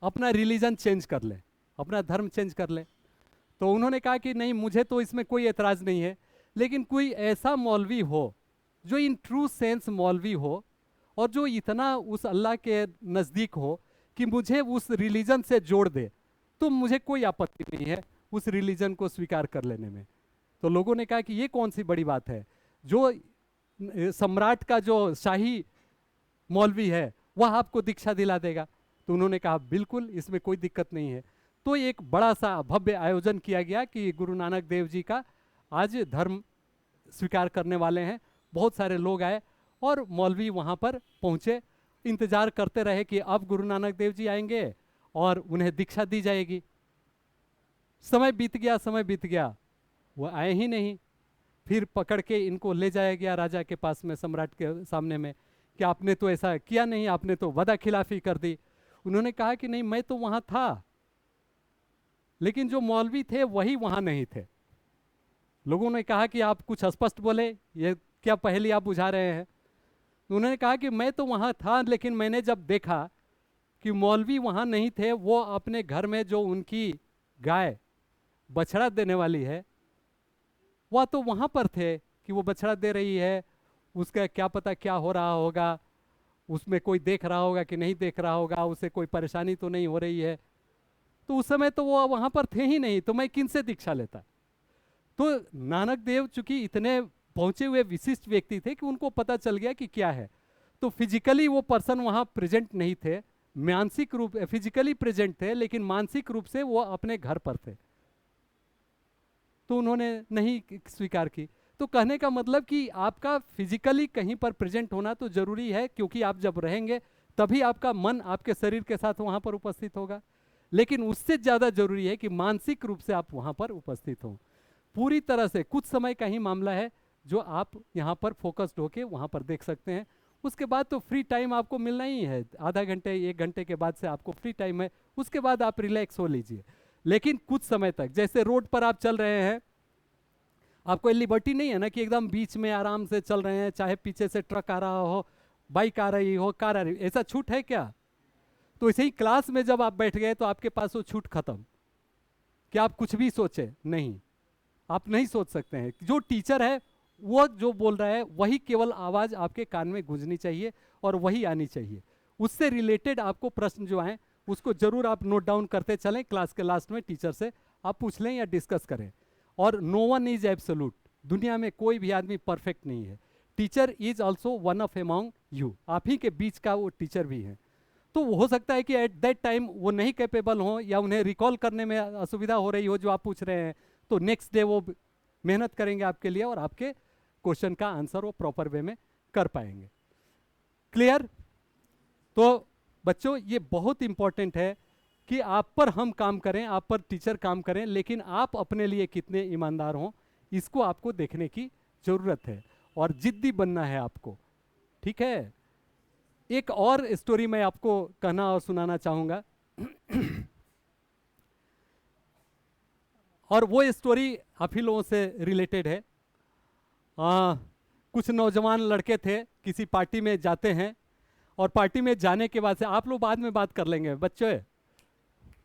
अपना रिलीजन चेंज कर ले। अपना धर्म चेंज कर ले। तो उन्होंने कहा कि नहीं, मुझे तो इसमें कोई एतराज़ नहीं है, लेकिन कोई ऐसा मौलवी हो जो इन ट्रू सेंस मौलवी हो और जो इतना उस अल्लाह के नज़दीक हो कि मुझे उस रिलीजन से जोड़ दे, तो मुझे कोई आपत्ति नहीं है उस रिलीजन को स्वीकार कर लेने में। तो लोगों ने कहा कि ये कौन सी बड़ी बात है, जो सम्राट का जो शाही मौलवी है वह आपको दीक्षा दिला देगा। तो उन्होंने कहा बिल्कुल, इसमें कोई दिक्कत नहीं है। तो एक बड़ा सा भव्य आयोजन किया गया कि गुरु नानक देव जी का आज धर्म स्वीकार करने वाले हैं। बहुत सारे लोग आए और मौलवी वहाँ पर पहुँचे, इंतजार करते रहे कि अब गुरु नानक देव जी आएंगे और उन्हें दीक्षा दी जाएगी। समय बीत गया, समय बीत गया, वो आए ही नहीं। फिर पकड़ के इनको ले जाया गया राजा के पास में, सम्राट के सामने में, कि आपने तो ऐसा किया नहीं, आपने तो वादा खिलाफी कर दी। उन्होंने कहा कि नहीं, मैं तो वहाँ था, लेकिन जो मौलवी थे वही वहाँ नहीं थे। लोगों ने कहा कि आप कुछ स्पष्ट बोले, ये क्या पहेली आप बुझा रहे हैं। उन्होंने कहा कि मैं तो वहाँ था, लेकिन मैंने जब देखा कि मौलवी वहाँ नहीं थे, वो अपने घर में जो उनकी गाय बछड़ा देने वाली है वह तो वहाँ पर थे कि वो बछड़ा दे रही है, उसका क्या पता क्या हो रहा होगा, उसमें कोई देख रहा होगा कि नहीं देख रहा होगा, उसे कोई परेशानी तो नहीं हो रही है। तो उस समय तो वो वहाँ पर थे ही नहीं, तो मैं किन से दीक्षा लेता। तो नानक देव चूंकि इतने पहुँचे हुए विशिष्ट व्यक्ति थे कि उनको पता चल गया कि क्या है। तो फिजिकली वो पर्सन वहाँ प्रेजेंट नहीं थे, मानसिक रूप फिजिकली प्रेजेंट थे, लेकिन मानसिक रूप से वो अपने घर पर थे। तो उन्होंने नहीं स्वीकार की। तो कहने का मतलब कि आपका फिजिकली कहीं पर प्रेजेंट होना तो जरूरी है, क्योंकि आप जब रहेंगे तभी आपका मन आपके शरीर के साथ वहाँ पर उपस्थित होगा, लेकिन उससे ज़्यादा जरूरी है कि मानसिक रूप से आप वहाँ पर उपस्थित हों पूरी तरह से। कुछ समय का ही मामला है जो आप यहाँ पर फोकस्ड होके वहाँ पर देख सकते हैं। उसके बाद तो फ्री टाइम आपको मिलना ही है, आधा घंटे 1 घंटे के बाद से आपको फ्री टाइम है, उसके बाद आप रिलैक्स हो लीजिए। लेकिन कुछ समय तक, जैसे रोड पर आप चल रहे हैं, आपको लिबर्टी नहीं है ना कि एकदम बीच में आराम से चल रहे हैं, चाहे पीछे से ट्रक आ रहा हो, बाइक आ रही हो, कार आ रही हो, ऐसा छूट है क्या? तो इसे ही क्लास में जब आप बैठ गए तो आपके पास वो छूट खत्म कि आप कुछ भी सोचे नहीं, आप नहीं सोच सकते हैं। जो टीचर है वो जो बोल रहा है वही केवल आवाज़ आपके कान में गूंजनी चाहिए और वही आनी चाहिए। उससे रिलेटेड आपको प्रश्न जो आए उसको जरूर आप नोट डाउन करते चलें, क्लास के लास्ट में टीचर से आप पूछ लें या डिस्कस करें। और नो वन इज एब्सोल्यूट, दुनिया में कोई भी आदमी परफेक्ट नहीं है। Teacher is also one of among you, आप ही के बीच का वो टीचर भी हैं। तो हो सकता है कि एट दैट टाइम वो नहीं कैपेबल हो या उन्हें रिकॉल करने में असुविधा हो रही हो जो आप पूछ रहे हैं, तो नेक्स्ट डे वो मेहनत करेंगे आपके लिए और आपके क्वेश्चन का आंसर वो प्रॉपर वे में कर पाएंगे। क्लियर? तो बच्चों ये बहुत इंपॉर्टेंट है कि आप पर हम काम करें, आप पर टीचर काम करें, लेकिन आप अपने लिए कितने ईमानदार हों इसको आपको देखने की ज़रूरत है और जिद्दी बनना है आपको। ठीक है? एक और स्टोरी मैं आपको कहना और सुनाना चाहूँगा और वो स्टोरी आप ही लोगों से रिलेटेड है। कुछ नौजवान लड़के थे, किसी पार्टी में जाते हैं और पार्टी में जाने के बाद से, आप लोग बाद में बात कर लेंगे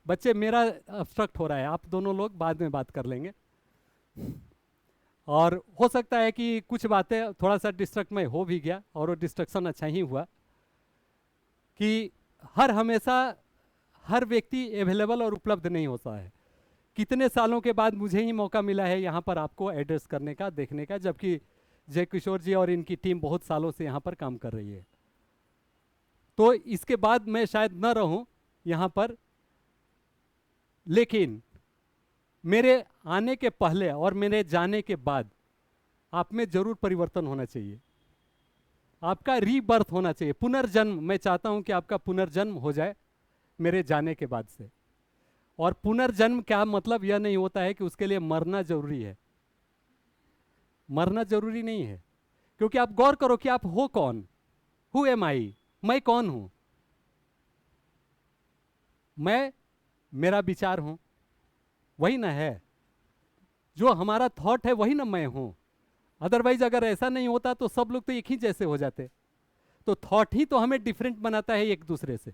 बच्चे मेरा अब्स्ट्रक्ट हो रहा है, आप दोनों लोग बाद में बात कर लेंगे। और हो सकता है कि कुछ बातें थोड़ा सा डिस्ट्रक्ट में हो भी गया और वो डिस्ट्रक्शन अच्छा ही हुआ कि हमेशा हर व्यक्ति अवेलेबल और उपलब्ध नहीं होता है। कितने सालों के बाद मुझे ही मौका मिला है यहाँ पर आपको एड्रेस करने का, देखने का, जबकि जय किशोर जी और इनकी टीम बहुत सालों से यहाँ पर काम कर रही है। तो इसके बाद मैं शायद न रहूँ यहाँ पर, लेकिन मेरे आने के पहले और मेरे जाने के बाद आप में जरूर परिवर्तन होना चाहिए, आपका रीबर्थ होना चाहिए, पुनर्जन्म। मैं चाहता हूं कि आपका पुनर्जन्म हो जाए मेरे जाने के बाद से। और पुनर्जन्म क्या मतलब यह नहीं होता है कि उसके लिए मरना जरूरी है, मरना जरूरी नहीं है। क्योंकि आप गौर करो कि आप हो कौन, हु एम आई, मैं कौन हूं? मैं मेरा विचार हूं, वही ना है। जो हमारा थॉट है वही ना मैं हूं। अदरवाइज अगर ऐसा नहीं होता तो सब लोग तो एक ही जैसे हो जाते। तो थॉट ही तो हमें डिफरेंट बनाता है एक दूसरे से।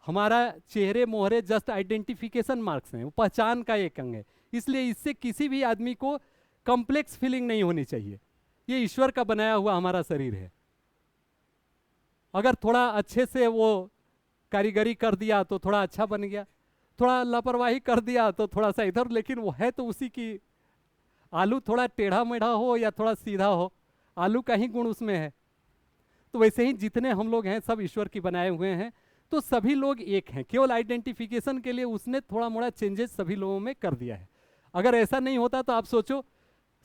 हमारा चेहरे मोहरे जस्ट आइडेंटिफिकेशन मार्क्स हैं, वो पहचान का एक अंग है। इसलिए इससे किसी भी आदमी को कॉम्प्लेक्स फीलिंग नहीं होनी चाहिए। ये ईश्वर का बनाया हुआ हमारा शरीर है। अगर थोड़ा अच्छे से वो कारीगरी कर दिया तो थोड़ा अच्छा बन गया, थोड़ा लापरवाही कर दिया तो थोड़ा सा इधर, लेकिन वो है तो उसी की। आलू थोड़ा टेढ़ा मेढ़ा हो या थोड़ा सीधा हो, आलू का ही गुण उसमें है। तो वैसे ही जितने हम लोग हैं सब ईश्वर की बनाए हुए हैं, तो सभी लोग एक हैं। केवल आइडेंटिफिकेशन के लिए उसने थोड़ा मोड़ा चेंजेस सभी लोगों में कर दिया है। अगर ऐसा नहीं होता तो आप सोचो,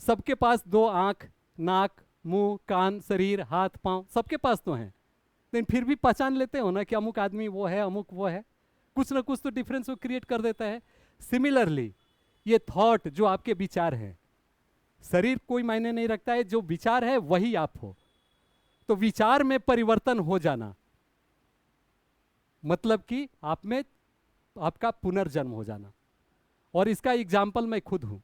सबके पास 2 आंख, नाक, मुंह, कान, शरीर, हाथ, पांव सबके पास तो हैं, लेकिन फिर भी पहचान लेते हो ना कि अमुक आदमी वो है, अमुक वो है। कुछ ना कुछ तो डिफरेंस वो क्रिएट कर देता है। सिमिलरली ये थॉट जो आपके विचार हैं, शरीर कोई मायने नहीं रखता है, जो विचार है वही आप हो। तो विचार में परिवर्तन हो जाना मतलब कि आप में आपका पुनर्जन्म हो जाना। और इसका एग्जाम्पल मैं खुद हूं।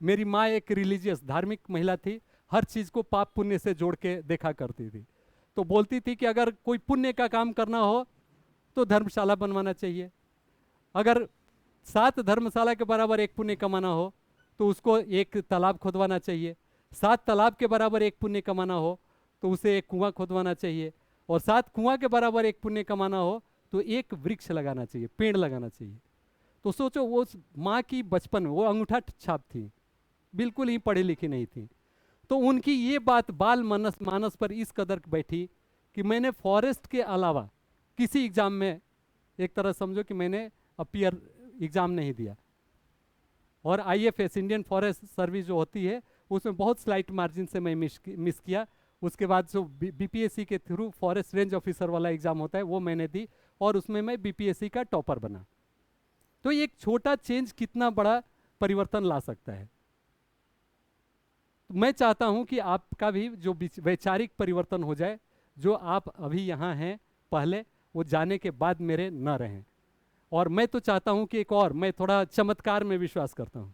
मेरी माँ एक रिलीजियस धार्मिक महिला थी, हर चीज को पाप पुण्य से जोड़ के देखा करती थी। तो बोलती थी कि अगर कोई पुण्य का काम करना हो तो धर्मशाला बनवाना चाहिए, अगर 7 धर्मशाला के बराबर एक पुण्य कमाना हो तो उसको एक तालाब खोदवाना चाहिए, 7 तालाब के बराबर एक पुण्य कमाना हो तो उसे एक कुआं खोदवाना चाहिए, और 7 कुआं के बराबर एक पुण्य कमाना हो तो एक वृक्ष लगाना चाहिए, पेड़ लगाना चाहिए। तो सोचो, वो माँ की बचपन में वो अंगूठा छाप थी, बिल्कुल ही पढ़ी लिखी नहीं थी। तो उनकी ये बात बाल मानस मानस पर इस कदर बैठी कि मैंने फॉरेस्ट के अलावा किसी एग्जाम में, एक तरह समझो कि मैंने अपीयर एग्जाम नहीं दिया। और आईएफएस इंडियन फॉरेस्ट सर्विस जो होती है उसमें बहुत स्लाइट मार्जिन से मैं मिस किया। उसके बाद जो बीपीएससी के थ्रू फॉरेस्ट रेंज ऑफिसर वाला एग्जाम होता है वो मैंने दी, और उसमें मैं बीपीएससी का टॉपर बना। तो एक छोटा चेंज कितना बड़ा परिवर्तन ला सकता है। तो मैं चाहता हूं कि आपका भी जो वैचारिक परिवर्तन हो जाए, जो आप अभी यहाँ हैं पहले, वो जाने के बाद मेरे न रहें। और मैं तो चाहता हूं कि मैं थोड़ा चमत्कार में विश्वास करता हूं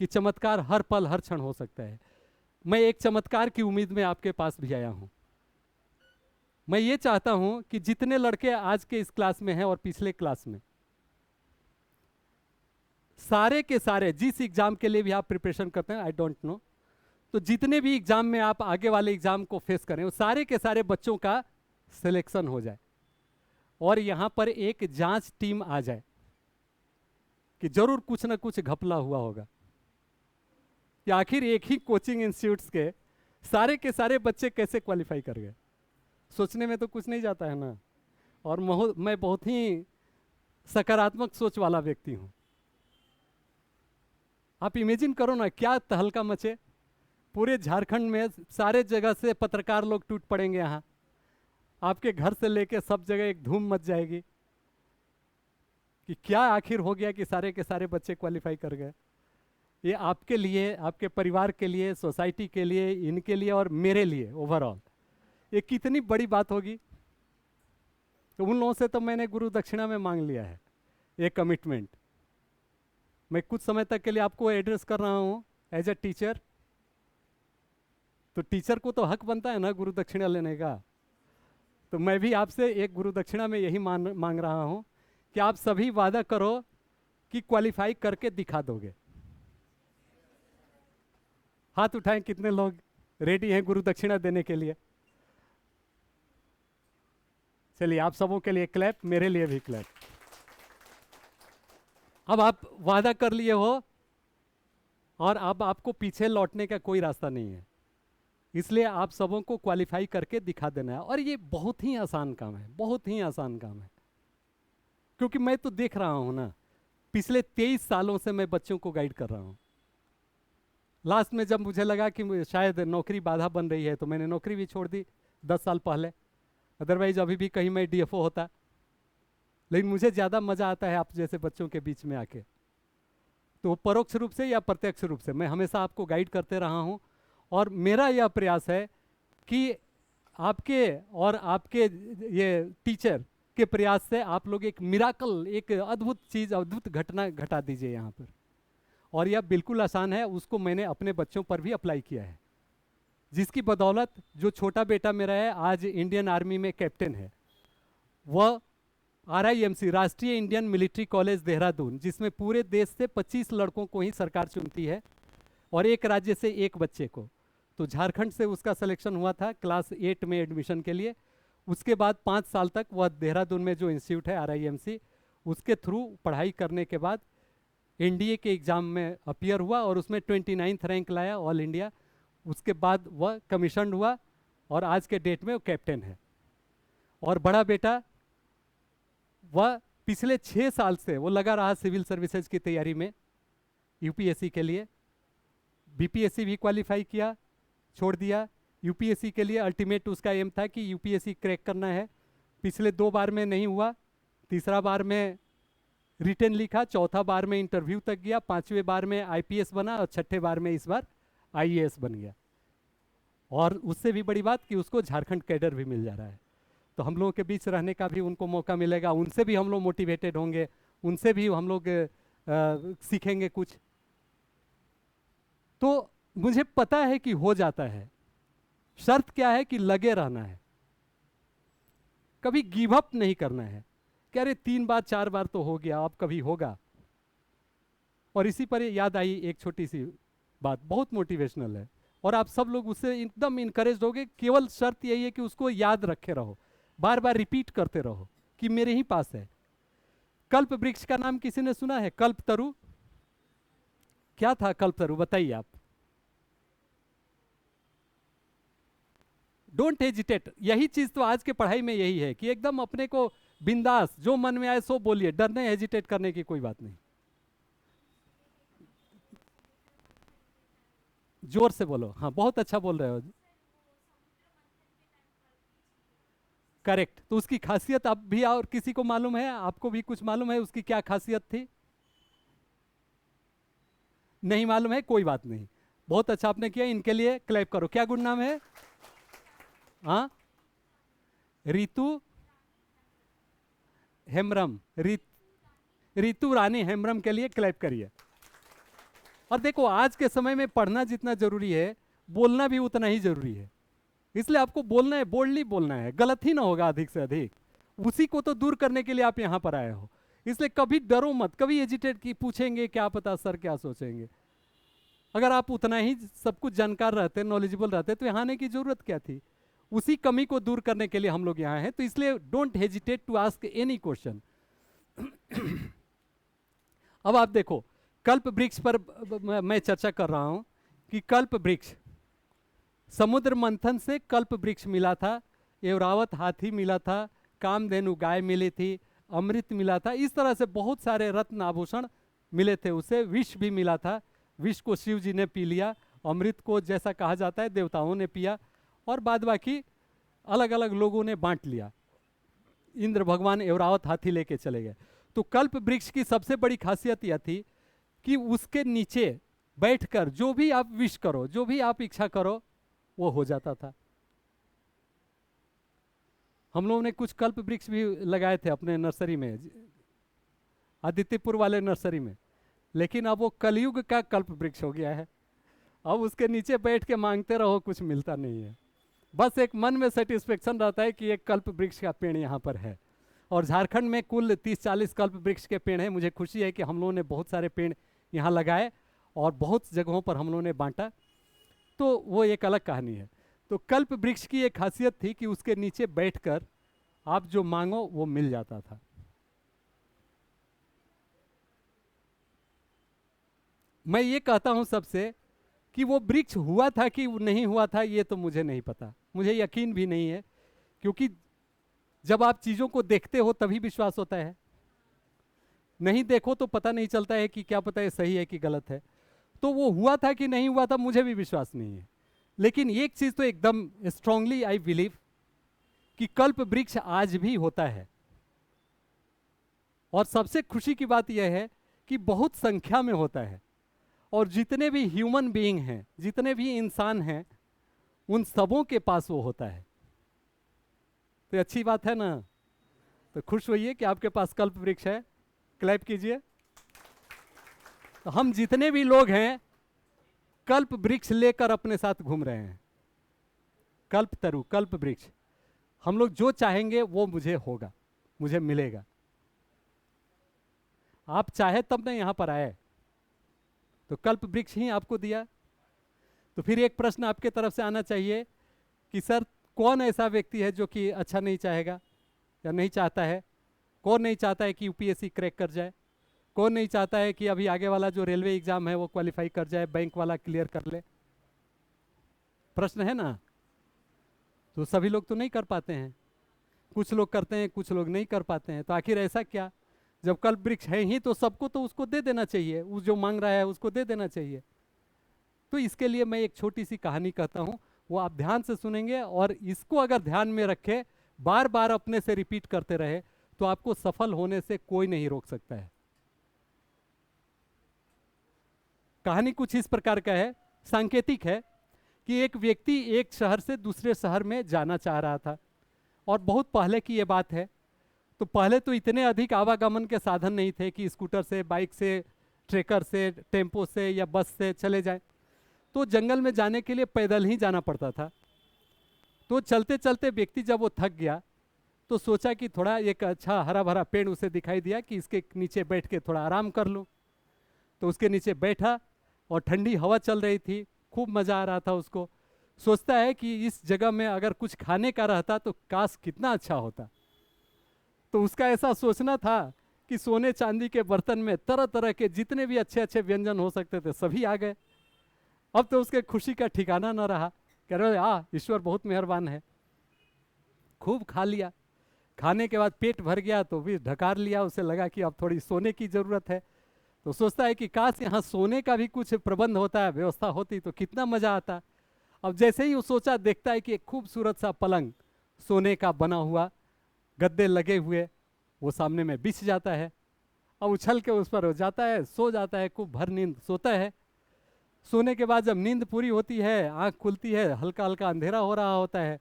कि चमत्कार हर पल हर क्षण हो सकता है। मैं एक चमत्कार की उम्मीद में आपके पास भी आया हूं। मैं ये चाहता हूं कि जितने लड़के आज के इस क्लास में हैं और पिछले क्लास में, सारे के सारे जिस एग्जाम के लिए भी आप प्रिपरेशन करते हैं, आई डोंट नो, तो जितने भी एग्जाम में आप आगे वाले एग्जाम को फेस करें, वो सारे के सारे बच्चों का सिलेक्शन हो जाए, और यहां पर एक जांच टीम आ जाए कि जरूर कुछ ना कुछ घपला हुआ होगा, कि आखिर एक ही कोचिंग इंस्टीट्यूट्स के सारे के सारे बच्चे कैसे क्वालिफाई कर गए। सोचने में तो कुछ नहीं जाता है ना। और मैं बहुत ही सकारात्मक सोच वाला व्यक्ति हूं। आप इमेजिन करो ना, क्या तहलका मचे पूरे झारखंड में, सारे जगह से पत्रकार लोग टूट पड़ेंगे यहाँ, आपके घर से लेके सब जगह एक धूम मच जाएगी कि क्या आखिर हो गया कि सारे के सारे बच्चे क्वालिफाई कर गए। ये आपके लिए, आपके परिवार के लिए, सोसाइटी के लिए, इनके लिए और मेरे लिए ओवरऑल ये कितनी बड़ी बात होगी। तो उन लोगों से तो मैंने गुरु दक्षिणा में मांग लिया है ये कमिटमेंट। मैं कुछ समय तक के लिए आपको एड्रेस कर रहा हूँ एज ए टीचर, तो टीचर को तो हक बनता है ना गुरु दक्षिणा लेने का। तो मैं भी आपसे एक गुरु दक्षिणा में यही मांग रहा हूं कि आप सभी वादा करो कि क्वालिफाई करके दिखा दोगे। हाथ उठाएं कितने लोग रेडी हैं गुरु दक्षिणा देने के लिए। चलिए, आप सबों के लिए क्लैप, मेरे लिए भी क्लैप। अब आप वादा कर लिए हो और अब आपको पीछे लौटने का कोई रास्ता नहीं है, इसलिए आप सबों को क्वालिफाई करके दिखा देना है। और ये बहुत ही आसान काम है, बहुत ही आसान काम है, क्योंकि मैं तो देख रहा हूं ना, पिछले 23 सालों से मैं बच्चों को गाइड कर रहा हूं। लास्ट में जब मुझे लगा कि शायद नौकरी बाधा बन रही है तो मैंने नौकरी भी छोड़ दी 10 साल पहले, अदरवाइज अभी भी कहीं मैं डीएफओ होता। लेकिन मुझे ज़्यादा मज़ा आता है आप जैसे बच्चों के बीच में आके, तो परोक्ष रूप से या प्रत्यक्ष रूप से मैं हमेशा आपको गाइड करते रहा हूँ। और मेरा यह प्रयास है कि आपके और आपके ये टीचर के प्रयास से आप लोग एक मिराकल, एक अद्भुत चीज़, अद्भुत घटना घटा दीजिए यहाँ पर। और यह बिल्कुल आसान है, उसको मैंने अपने बच्चों पर भी अप्लाई किया है, जिसकी बदौलत जो छोटा बेटा मेरा है आज इंडियन आर्मी में कैप्टन है, वह RIMC राष्ट्रीय इंडियन मिलिट्री कॉलेज देहरादून, जिसमें पूरे देश से 25 लड़कों को ही सरकार चुनती है और एक राज्य से एक बच्चे को। तो झारखंड से उसका सिलेक्शन हुआ था क्लास 8 में एडमिशन के लिए। उसके बाद 5 साल तक वह देहरादून में जो इंस्टीट्यूट है RIMC, उसके थ्रू पढ़ाई करने के बाद NDA के एग्ज़ाम में अपीयर हुआ और उसमें 29th रैंक लाया ऑल इंडिया। उसके बाद वह कमीशन हुआ और आज के डेट में वो कैप्टन है। और बड़ा बेटा वह पिछले 6 साल से वो लगा रहा सिविल सर्विसेज की तैयारी में, UPSC के लिए। BPSC भी क्वालिफाई किया, छोड़ दिया। UPSC के लिए अल्टीमेट उसका एम था कि UPSC क्रैक करना है। पिछले 2 बार में नहीं हुआ, तीसरा बार में रिटर्न लिखा, चौथा बार में इंटरव्यू तक गया, 5वें बार में IPS बना और 6ठे बार में इस बार IAS बन गया। और उससे भी बड़ी बात कि उसको झारखंड कैडर भी मिल जा रहा है। तो हम लोगों के बीच रहने का भी उनको मौका मिलेगा, उनसे भी हम लोग मोटिवेटेड होंगे, उनसे भी हम लोग सीखेंगे कुछ। तो मुझे पता है कि हो जाता है, शर्त क्या है कि लगे रहना है, कभी गिव अप नहीं करना है कि अरे 3 बार 4 बार तो हो गया, अब कभी होगा। और इसी पर याद आई एक छोटी सी बात, बहुत मोटिवेशनल है और आप सब लोग उससे एकदम इनकरेज होगे। केवल शर्त यही है कि उसको याद रखे रहो, बार बार रिपीट करते रहो कि मेरे ही पास है। कल्प वृक्ष का नाम किसी ने सुना है? कल्पतरु। क्या था कल्पतरु, बताइए आप। Don't hesitate. यही चीज तो आज के पढ़ाई में यही है कि एकदम अपने को बिंदास, जो मन में आए सो बोलिए, डरने हेजिटेट करने की कोई बात नहीं। जोर से बोलो। हाँ, बहुत अच्छा बोल रहे हो। करेक्ट। तो उसकी खासियत अब भी और किसी को मालूम है? आपको भी कुछ मालूम है उसकी क्या खासियत थी? नहीं मालूम है? कोई बात नहीं, बहुत अच्छा आपने किया। इनके लिए क्लैप करो। क्या गुड नाम है? हाँ, रितु हेम्ब्रम। रितु रानी हेम्ब्रम के लिए क्लैप करिए। और देखो, आज के समय में पढ़ना जितना जरूरी है, बोलना भी उतना ही जरूरी है। इसलिए आपको बोलना है, बोल्डली बोलना है, गलत ही ना होगा अधिक से अधिक। उसी को तो दूर करने के लिए आप यहाँ पर आए हो। इसलिए कभी डरो मत, कभी एजिटेट की पूछेंगे क्या पता सर क्या सोचेंगे। अगर आप उतना ही सब कुछ जानकार रहते, नॉलेजेबल रहते, तो यहाँ आने की जरूरत क्या थी? उसी कमी को दूर करने के लिए हम लोग यहाँ हैं। तो इसलिए don't hesitate to ask any question. अब आप देखो, कल्प वृक्ष पर मैं चर्चा कर रहा हूं कि कल्प वृक्ष, समुद्र मंथन से कल्प वृक्ष मिला था, एवरावत हाथी मिला था, कामधेनु गाय मिली थी, अमृत मिला था, इस तरह से बहुत सारे रत्न आभूषण मिले थे उसे। विष भी मिला था, विष को शिव जी ने पी लिया, अमृत को जैसा कहा जाता है देवताओं ने पिया, और बाद बाकी अलग अलग लोगों ने बांट लिया। इंद्र भगवान एवरावत हाथी लेके चले गए। तो कल्प वृक्ष की सबसे बड़ी खासियत यह थी कि उसके नीचे बैठकर जो भी आप विश करो, जो भी आप इच्छा करो, वो हो जाता था। हम लोगों ने कुछ कल्प वृक्ष भी लगाए थे अपने नर्सरी में, आदित्यपुर वाले नर्सरी में, लेकिन अब वो कलयुग का कल्प वृक्ष हो गया है। अब उसके नीचे बैठ के मांगते रहो, कुछ मिलता नहीं है। बस एक मन में सेटिस्फेक्शन रहता है कि एक कल्प वृक्ष का पेड़ यहाँ पर है। और झारखंड में कुल 30-40 कल्प वृक्ष के पेड़ हैं। मुझे खुशी है कि हम लोगों ने बहुत सारे पेड़ यहाँ लगाए और बहुत जगहों पर हम लोगों ने बांटा। तो वो एक अलग कहानी है। तो कल्प वृक्ष की एक खासियत थी कि उसके नीचे बैठकर आप जो मांगो वो मिल जाता था। मैं ये कहता हूं सबसे कि वो वृक्ष हुआ था कि नहीं हुआ था, ये तो मुझे नहीं पता, मुझे यकीन भी नहीं है, क्योंकि जब आप चीज़ों को देखते हो तभी विश्वास होता है। नहीं देखो तो पता नहीं चलता है कि क्या पता है सही है कि गलत है। तो वो हुआ था कि नहीं हुआ था मुझे भी विश्वास नहीं है। लेकिन एक चीज़ तो एकदम स्ट्रांगली आई बिलीव कि कल्प वृक्ष आज भी होता है। और सबसे खुशी की बात यह है कि बहुत संख्या में होता है, और जितने भी ह्यूमन बीइंग हैं, जितने भी इंसान हैं, उन सबों के पास वो होता है। तो अच्छी बात है ना? तो खुश होइए कि आपके पास कल्प वृक्ष है। क्लैप कीजिए। तो हम जितने भी लोग हैं कल्प वृक्ष लेकर अपने साथ घूम रहे हैं। कल्प तरु, कल्प वृक्ष। हम लोग जो चाहेंगे वो मुझे होगा, मुझे मिलेगा। आप चाहे तब ना यहाँ पर आए, तो कल्प वृक्ष ही आपको दिया। तो फिर एक प्रश्न आपके तरफ से आना चाहिए कि सर कौन ऐसा व्यक्ति है जो कि अच्छा नहीं चाहेगा या नहीं चाहता है? कौन नहीं चाहता है कि यूपीएससी क्रैक कर जाए? कौन नहीं चाहता है कि अभी आगे वाला जो रेलवे एग्जाम है वो क्वालिफाई कर जाए, बैंक वाला क्लियर कर ले? प्रश्न है ना। तो सभी लोग तो नहीं कर पाते हैं, कुछ लोग करते हैं, कुछ लोग नहीं कर पाते हैं। तो आखिर ऐसा क्या? जब कल्प वृक्ष है ही तो सबको तो उसको दे देना चाहिए, उस जो मांग रहा है उसको दे देना चाहिए। तो इसके लिए मैं एक छोटी सी कहानी कहता हूँ, वो आप ध्यान से सुनेंगे और इसको अगर ध्यान में रखे, बार बार अपने से रिपीट करते रहे, तो आपको सफल होने से कोई नहीं रोक सकता है। कहानी कुछ इस प्रकार का है, सांकेतिक है कि एक व्यक्ति एक शहर से दूसरे शहर में जाना चाह रहा था, और बहुत पहले की ये बात है। तो पहले तो इतने अधिक आवागमन के साधन नहीं थे कि स्कूटर से, बाइक से, ट्रेकर से, टेम्पो से या बस से चले जाएं। तो जंगल में जाने के लिए पैदल ही जाना पड़ता था। तो चलते चलते व्यक्ति जब वो थक गया तो सोचा कि थोड़ा एक अच्छा हरा भरा पेड़ उसे दिखाई दिया कि इसके नीचे बैठ के थोड़ा आराम कर लूँ। तो उसके नीचे बैठा और ठंडी हवा चल रही थी, खूब मज़ा आ रहा था उसको। सोचता है कि इस जगह में अगर कुछ खाने का रहता तो काश कितना अच्छा होता। तो उसका ऐसा सोचना था कि सोने चांदी के बर्तन में तरह तरह के जितने भी अच्छे अच्छे व्यंजन हो सकते थे सभी आ गए। अब तो उसके खुशी का ठिकाना न रहा, कह रहे ईश्वर बहुत मेहरबान है। खूब खा लिया, खाने के बाद पेट भर गया तो भी ढकार लिया, उसे लगा कि अब थोड़ी सोने की ज़रूरत है। तो सोचता है कि काश यहाँ सोने का भी कुछ प्रबंध होता है, व्यवस्था होती तो कितना मज़ा आता। अब जैसे ही वो सोचा, देखता है कि एक खूबसूरत सा पलंग, सोने का बना हुआ, गद्दे लगे हुए, वो सामने में बिछ जाता है। अब उछल के उस पर हो जाता है, सो जाता है, खूब भर नींद सोता है। सोने के बाद जब नींद पूरी होती है, आँख खुलती है, हल्का हल्का अंधेरा हो रहा होता है।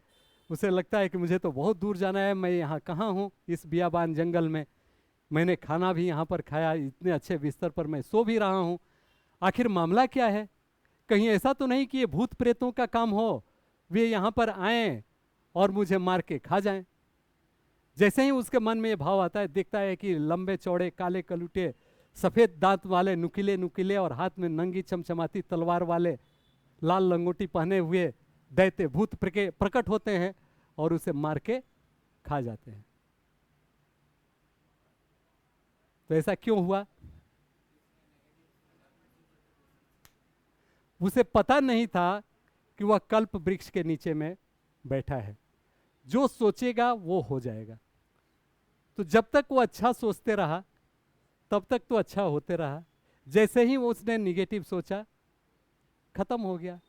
उसे लगता है कि मुझे तो बहुत दूर जाना है, मैं यहाँ कहाँ हूँ, इस बियाबान जंगल में। मैंने खाना भी यहाँ पर खाया, इतने अच्छे बिस्तर पर मैं सो भी रहा हूँ। आखिर मामला क्या है? कहीं ऐसा तो नहीं कि ये भूत प्रेतों का काम हो, वे यहाँ पर आएँ और मुझे मार के खा जाएं? जैसे ही उसके मन में ये भाव आता है, देखता है कि लंबे चौड़े काले कलूटे सफ़ेद दांत वाले, नुकीले नुकीले और हाथ में नंगी चमचमाती तलवार वाले, लाल लंगोटी पहने हुए दैत्य भूत प्रकट होते हैं और उसे मार के खा जाते हैं। तो ऐसा क्यों हुआ? उसे पता नहीं था कि वह कल्प वृक्ष के नीचे में बैठा है। जो सोचेगा वो हो जाएगा। तो जब तक वो अच्छा सोचते रहा तब तक तो अच्छा होते रहा। जैसे ही वो उसने निगेटिव सोचा, खत्म हो गया।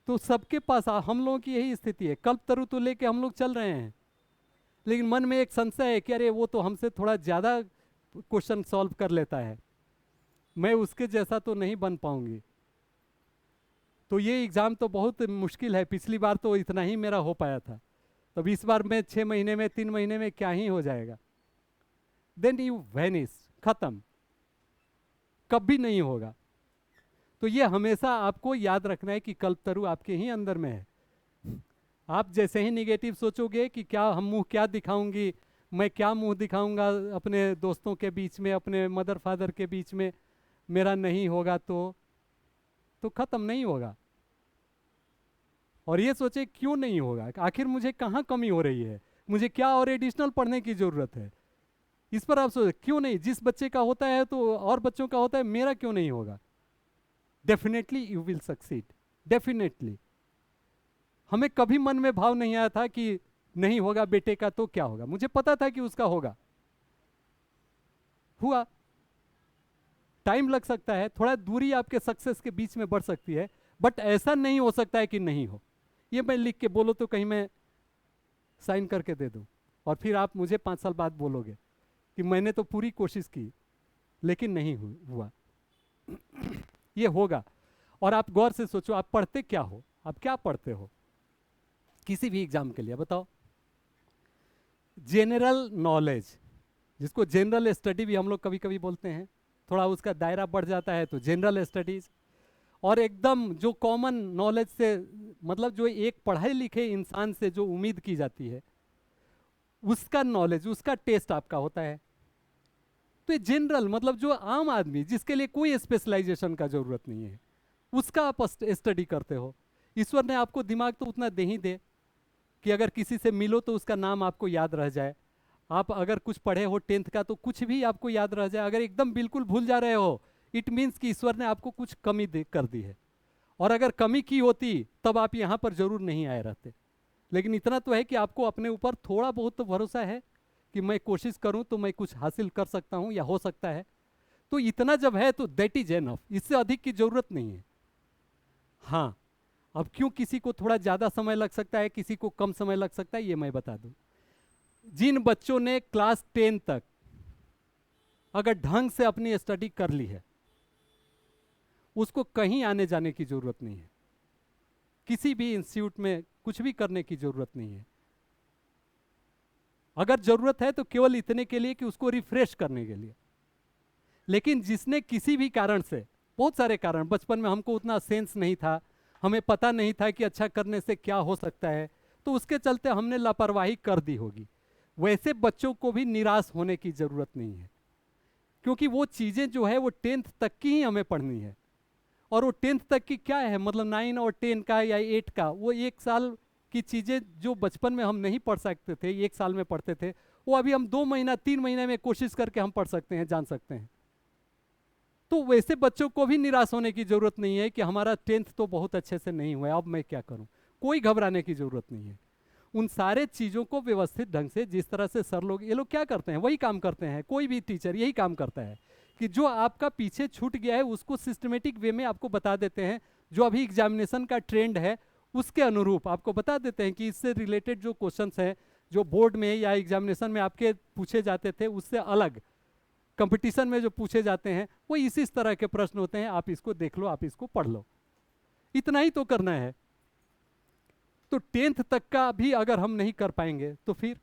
तो सबके पास हम लोगों की यही स्थिति है। कल्प तरु तो लेके हम लोग चल रहे हैं, लेकिन मन में एक संशय है कि अरे वो तो हमसे थोड़ा ज़्यादा क्वेश्चन सॉल्व कर लेता है, मैं उसके जैसा तो नहीं बन पाऊंगी। तो ये एग्ज़ाम तो बहुत मुश्किल है, पिछली बार तो इतना ही मेरा हो पाया था, तब इस बार में 6 महीने में 3 महीने में क्या ही हो जाएगा। देन यू वैनिश, खत्म, कभी नहीं होगा। तो ये हमेशा आपको याद रखना है कि कल्पतरु आपके ही अंदर में है। आप जैसे ही निगेटिव सोचोगे कि क्या हम मुंह क्या दिखाऊंगी, मैं क्या मुंह दिखाऊंगा अपने दोस्तों के बीच में, अपने मदर फादर के बीच में, मेरा नहीं होगा तो खत्म नहीं होगा। और ये सोचे क्यों नहीं होगा, आखिर मुझे कहाँ कमी हो रही है, मुझे क्या और एडिशनल पढ़ने की ज़रूरत है, इस पर आप सोचे क्यों नहीं। जिस बच्चे का होता है तो और बच्चों का होता है, मेरा क्यों नहीं होगा। Definitely you will succeed, definitely. हमें कभी मन में भाव नहीं आया था कि नहीं होगा बेटे का तो क्या होगा, मुझे पता था कि उसका होगा। हुआ, टाइम लग सकता है, थोड़ा दूरी आपके सक्सेस के बीच में बढ़ सकती है, बट ऐसा नहीं हो सकता है कि नहीं हो। ये मैं लिख के बोलो तो कहीं मैं साइन करके दे दूं और फिर आप मुझे 5 साल बाद बोलोगे कि मैंने तो पूरी कोशिश की लेकिन नहीं हुआ। ये होगा। और आप गौर से सोचो, आप पढ़ते क्या हो, आप क्या पढ़ते हो किसी भी एग्जाम के लिए, बताओ। जनरल नॉलेज, जिसको जनरल स्टडी भी हम लोग कभी कभी बोलते हैं, थोड़ा उसका दायरा बढ़ जाता है तो जनरल स्टडीज। और एकदम जो कॉमन नॉलेज से, मतलब जो एक पढ़े लिखे इंसान से जो उम्मीद की जाती है, उसका नॉलेज, उसका टेस्ट आपका होता है। तो ये जनरल मतलब जो आम आदमी जिसके लिए कोई स्पेशलाइजेशन का जरूरत नहीं है, उसका आप स्टडी करते हो। ईश्वर ने आपको दिमाग तो उतना दे ही दे कि अगर किसी से मिलो तो उसका नाम आपको याद रह जाए। आप अगर कुछ पढ़े हो 10th का तो कुछ भी आपको याद रह जाए। अगर एकदम बिल्कुल भूल जा रहे हो, इट मीन्स कि ईश्वर ने आपको कुछ कमी कर दी है। और अगर कमी की होती तब आप यहाँ पर जरूर नहीं आए रहते। लेकिन इतना तो है कि आपको अपने ऊपर थोड़ा बहुत तो भरोसा है कि मैं कोशिश करूं तो मैं कुछ हासिल कर सकता हूं या हो सकता है। तो इतना जब है तो दैट इज एनफ, इससे अधिक की जरूरत नहीं है। हाँ, अब क्यों किसी को थोड़ा ज़्यादा समय लग सकता है, किसी को कम समय लग सकता है, ये मैं बता दूं। जिन बच्चों ने क्लास 10 तक अगर ढंग से अपनी स्टडी कर ली है, उसको कहीं आने जाने की जरूरत नहीं है, किसी भी इंस्टीट्यूट में कुछ भी करने की जरूरत नहीं है। अगर जरूरत है तो केवल इतने के लिए कि उसको रिफ्रेश करने के लिए। लेकिन जिसने किसी भी कारण से, बहुत सारे कारण, बचपन में हमको उतना सेंस नहीं था, हमें पता नहीं था कि अच्छा करने से क्या हो सकता है, तो उसके चलते हमने लापरवाही कर दी होगी। वैसे बच्चों को भी निराश होने की जरूरत नहीं है, क्योंकि वो चीजें जो है वो 10th तक की ही हमें पढ़नी है। और वो 10th तक की क्या है, मतलब 9 और 10 का या 8 का, वो एक साल की चीजें जो बचपन में हम नहीं पढ़ सकते थे, एक साल में पढ़ते थे, वो अभी हम 2 महीना 3 महीने में कोशिश करके हम पढ़ सकते हैं, जान सकते हैं। तो वैसे बच्चों को भी निराश होने की जरूरत नहीं है कि हमारा 10th तो बहुत अच्छे से नहीं हुआ, अब मैं क्या करूं। कोई घबराने की जरूरत नहीं है। उन सारे चीजों को व्यवस्थित ढंग से, जिस तरह से सर लोग, ये लोग क्या करते हैं, वही काम करते हैं, कोई भी टीचर यही काम करता है कि जो आपका पीछे छूट गया है उसको सिस्टमेटिक वे में आपको बता देते हैं। जो अभी एग्जामिनेशन का ट्रेंड है उसके अनुरूप आपको बता देते हैं कि इससे रिलेटेड जो क्वेश्चंस हैं, जो बोर्ड में या एग्जामिनेशन में आपके पूछे जाते थे उससे अलग कंपटीशन में जो पूछे जाते हैं वो इसी तरह के प्रश्न होते हैं, आप इसको देख लो, आप इसको पढ़ लो, इतना ही तो करना है। तो 10th तक का भी अगर हम नहीं कर पाएंगे तो फिर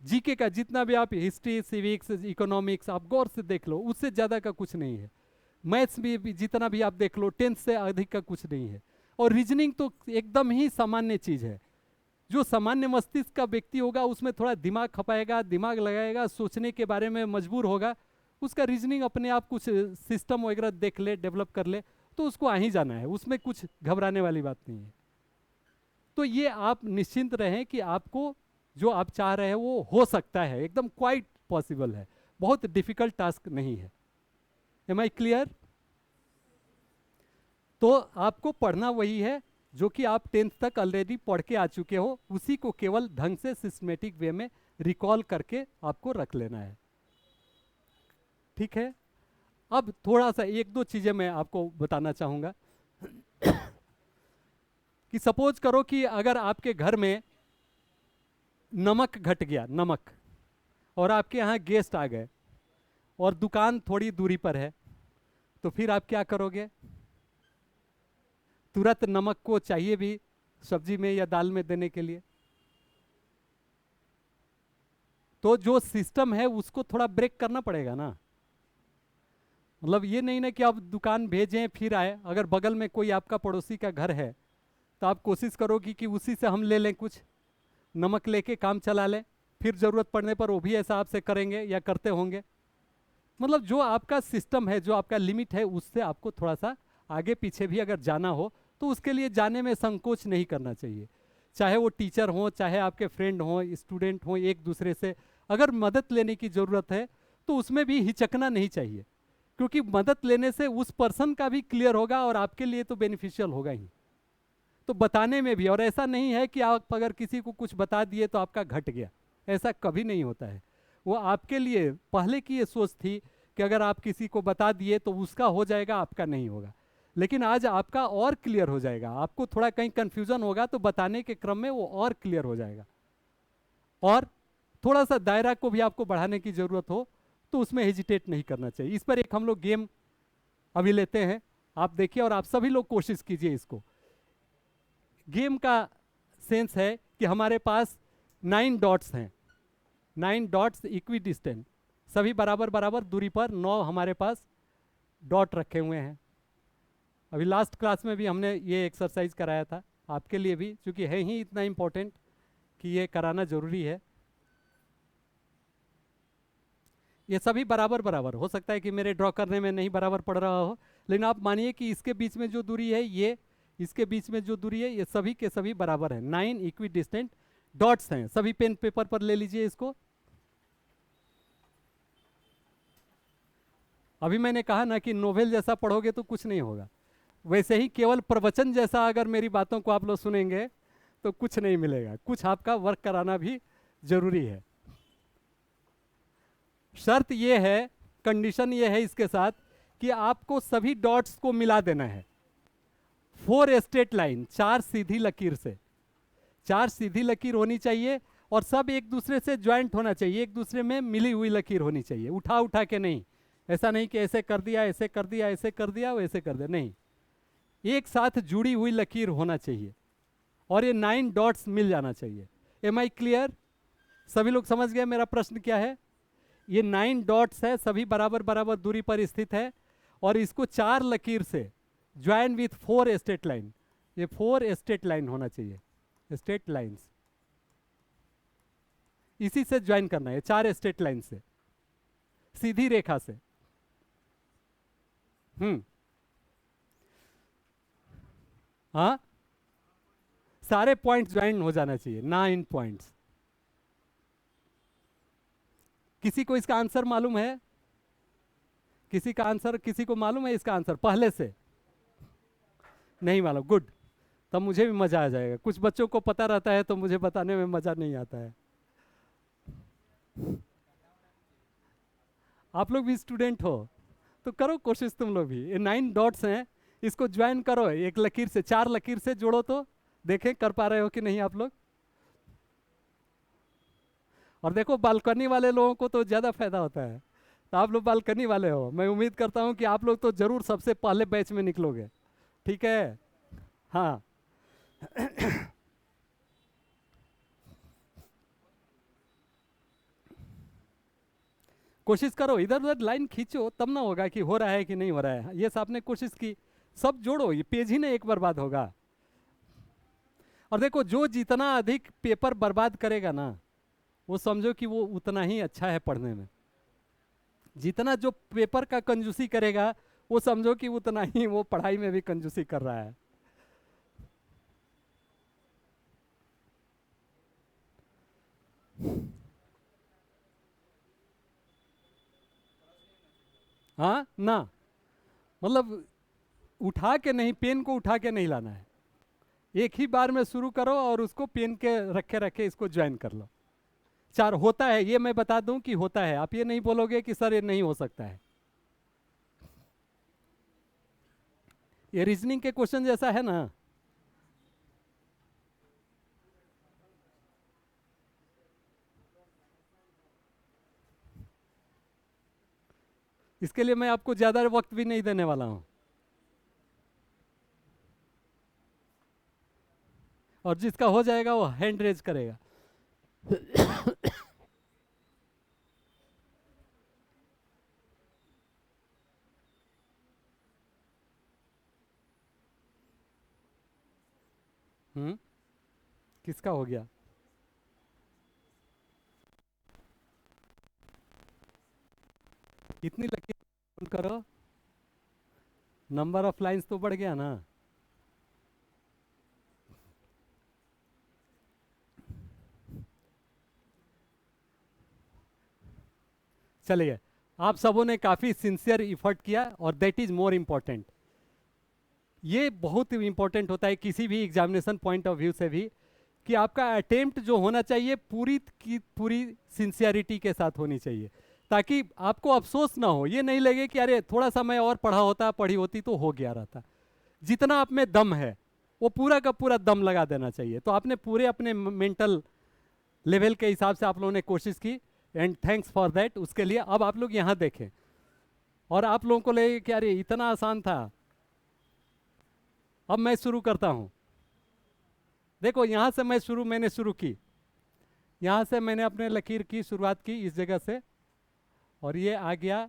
जीके का जितना भी आप हिस्ट्री, सिविक्स, इकोनॉमिक्स आप गौर से देख लो, उससे ज़्यादा का कुछ नहीं है। मैथ्स भी जितना भी आप देख लो 10th से अधिक का कुछ नहीं है। और रीजनिंग तो एकदम ही सामान्य चीज़ है। जो सामान्य मस्तिष्क का व्यक्ति होगा उसमें थोड़ा दिमाग खपाएगा, दिमाग लगाएगा, सोचने के बारे में मजबूर होगा, उसका रीजनिंग अपने आप कुछ सिस्टम वगैरह देख ले, डेवलप कर ले, तो उसको आ ही जाना है, उसमें कुछ घबराने वाली बात नहीं है। तो ये आप निश्चिंत रहें कि आपको जो आप चाह रहे हैं वो हो सकता है, एकदम क्वाइट पॉसिबल है, बहुत डिफिकल्ट टास्क नहीं है। Am I clear? तो आपको पढ़ना वही है जो कि आप 10th तक ऑलरेडी पढ़ के आ चुके हो, उसी को केवल ढंग से सिस्टमेटिक वे में रिकॉल करके आपको रख लेना है। ठीक है? अब थोड़ा सा एक दो चीजें मैं आपको बताना चाहूंगा कि सपोज करो कि अगर आपके घर में नमक घट गया, नमक, और आपके यहाँ गेस्ट आ गए और दुकान थोड़ी दूरी पर है, तो फिर आप क्या करोगे? तुरंत नमक को चाहिए भी सब्जी में या दाल में देने के लिए। तो जो सिस्टम है उसको थोड़ा ब्रेक करना पड़ेगा ना। मतलब ये नहीं ना कि आप दुकान भेजें फिर आए। अगर बगल में कोई आपका पड़ोसी का घर है तो आप कोशिश करोगे कि उसी से हम ले लें, कुछ नमक लेके काम चला लें, फिर ज़रूरत पड़ने पर वो भी ऐसा आपसे करेंगे या करते होंगे। मतलब जो आपका सिस्टम है, जो आपका लिमिट है, उससे आपको थोड़ा सा आगे पीछे भी अगर जाना हो तो उसके लिए जाने में संकोच नहीं करना चाहिए। चाहे वो टीचर हो, चाहे आपके फ्रेंड हो, स्टूडेंट हो, एक दूसरे से अगर मदद लेने की ज़रूरत है तो उसमें भी हिचकना नहीं चाहिए, क्योंकि मदद लेने से उस पर्सन का भी क्लियर होगा और आपके लिए तो बेनिफिशियल होगा ही। तो बताने में भी, और ऐसा नहीं है कि आप अगर किसी को कुछ बता दिए तो आपका घट गया, ऐसा कभी नहीं होता है। वो आपके लिए पहले की ये सोच थी कि अगर आप किसी को बता दिए तो उसका हो जाएगा, आपका नहीं होगा। लेकिन आज आपका और क्लियर हो जाएगा। आपको थोड़ा कहीं कंफ्यूजन होगा तो बताने के क्रम में वो और क्लियर हो जाएगा। और थोड़ा सा दायरा को भी आपको बढ़ाने की ज़रूरत हो तो उसमें हेजिटेट नहीं करना चाहिए। इस पर एक हम लोग गेम अभी लेते हैं, आप देखिए और आप सभी लोग कोशिश कीजिए इसको। गेम का सेंस है कि हमारे पास 9 डॉट्स हैं, 9 डॉट्स इक्वी डिस्टेंट, सभी बराबर बराबर दूरी पर 9 हमारे पास डॉट रखे हुए हैं। अभी लास्ट क्लास में भी हमने ये एक्सरसाइज कराया था, आपके लिए भी, क्योंकि है ही इतना इम्पोर्टेंट कि ये कराना ज़रूरी है। ये सभी बराबर बराबर हो सकता है कि मेरे ड्रॉ करने में नहीं बराबर पड़ रहा हो, लेकिन आप मानिए कि इसके बीच में जो दूरी है ये, इसके बीच में जो दूरी है ये सभी के सभी बराबर है। 9 इक्वी डिस्टेंट डॉट्स हैं। सभी पेन पेपर पर ले लीजिए इसको। अभी मैंने कहा ना कि नोवेल जैसा पढ़ोगे तो कुछ नहीं होगा, वैसे ही केवल प्रवचन जैसा अगर मेरी बातों को आप लोग सुनेंगे तो कुछ नहीं मिलेगा, कुछ आपका वर्क कराना भी जरूरी है। शर्त यह है, कंडीशन यह है इसके साथ कि आपको सभी डॉट्स को मिला देना है। 4 स्ट्रेट लाइन, 4 सीधी लकीर से, 4 सीधी लकीर होनी चाहिए और सब एक दूसरे से ज्वाइंट होना चाहिए, एक दूसरे में मिली हुई लकीर होनी चाहिए, उठा उठा के नहीं। ऐसा नहीं कि ऐसे कर दिया, ऐसे कर दिया, ऐसे कर दिया, वैसे कर दिया, नहीं, एक साथ जुड़ी हुई लकीर होना चाहिए और ये 9 डॉट्स मिल जाना चाहिए। Am I clear? सभी लोग समझ गए मेरा प्रश्न क्या है? ये 9 डॉट्स है, सभी बराबर बराबर दूरी पर स्थित है और इसको 4 लकीर से ज्वाइन विथ 4 स्ट्रेट लाइन, ये 4 स्ट्रेट लाइन होना चाहिए, स्ट्रेट लाइंस, इसी से ज्वाइन करना है, 4 स्ट्रेट लाइन से, सीधी रेखा से। हाँ, सारे पॉइंट्स ज्वाइन हो जाना चाहिए, 9 पॉइंट्स। किसी को इसका आंसर मालूम है? किसी का आंसर, किसी को मालूम है इसका आंसर पहले से? नहीं मालूम, गुड, तब मुझे भी मजा आ जाएगा। कुछ बच्चों को पता रहता है तो मुझे बताने में मजा नहीं आता है। आप लोग भी स्टूडेंट हो तो करो कोशिश तुम लोग भी। ये 9 डॉट्स हैं, इसको ज्वाइन करो एक लकीर से, 4 लकीर से जोड़ो तो देखें कर पा रहे हो कि नहीं आप लोग। और देखो बालकनी वाले लोगों को तो ज़्यादा फायदा होता है, तो आप लोग बालकनी वाले हो, मैं उम्मीद करता हूँ कि आप लोग तो जरूर सबसे पहले बैच में निकलोगे, ठीक है? हाँ। कोशिश करो, इधर उधर लाइन खींचो तब ना होगा कि हो रहा है कि नहीं हो रहा है। ये आपने कोशिश की, सब जोड़ो, ये पेज ही ना एक बर्बाद होगा। और देखो जो जितना अधिक पेपर बर्बाद करेगा ना, वो समझो कि वो उतना ही अच्छा है पढ़ने में। जितना जो पेपर का कंजूसी करेगा वो समझो कि उतना ही वो पढ़ाई में भी कंजूसी कर रहा है। हाँ ना, मतलब उठा के नहीं, पेन को उठा के नहीं लाना है, एक ही बार में शुरू करो और उसको पेन के रखे रखे इसको ज्वाइन कर लो। 4 होता है, ये मैं बता दूं कि होता है, आप ये नहीं बोलोगे कि सर ये नहीं हो सकता है। ये रीजनिंग के क्वेश्चन जैसा है ना। इसके लिए मैं आपको ज्यादा वक्त भी नहीं देने वाला हूं, और जिसका हो जाएगा वो हैंड रेज करेगा। किसका हो गया? इतनी लकीर करो, नंबर ऑफ लाइंस तो बढ़ गया ना। चलिए, आप सबों ने काफी सिंसियर इफर्ट किया और दैट इज मोर इम्पोर्टेंट। ये बहुत इंपॉर्टेंट होता है किसी भी एग्जामिनेशन पॉइंट ऑफ व्यू से भी, कि आपका अटेम्प्ट जो होना चाहिए पूरी की पूरी सिंसियरिटी के साथ होनी चाहिए, ताकि आपको अफसोस ना हो, ये नहीं लगे कि अरे थोड़ा सा मैं और पढ़ा होता, पढ़ी होती तो हो गया रहता। जितना आप में दम है वो पूरा का पूरा दम लगा देना चाहिए। तो आपने पूरे अपने मेंटल लेवल के हिसाब से आप लोगों ने कोशिश की, एंड थैंक्स फॉर दैट, उसके लिए। अब आप लोग यहाँ देखें और आप लोगों को लगे कि अरे इतना आसान था। अब मैं शुरू करता हूँ। देखो यहाँ से मैंने शुरू की, यहाँ से मैंने अपने लकीर की शुरुआत की इस जगह से, और ये आ गया।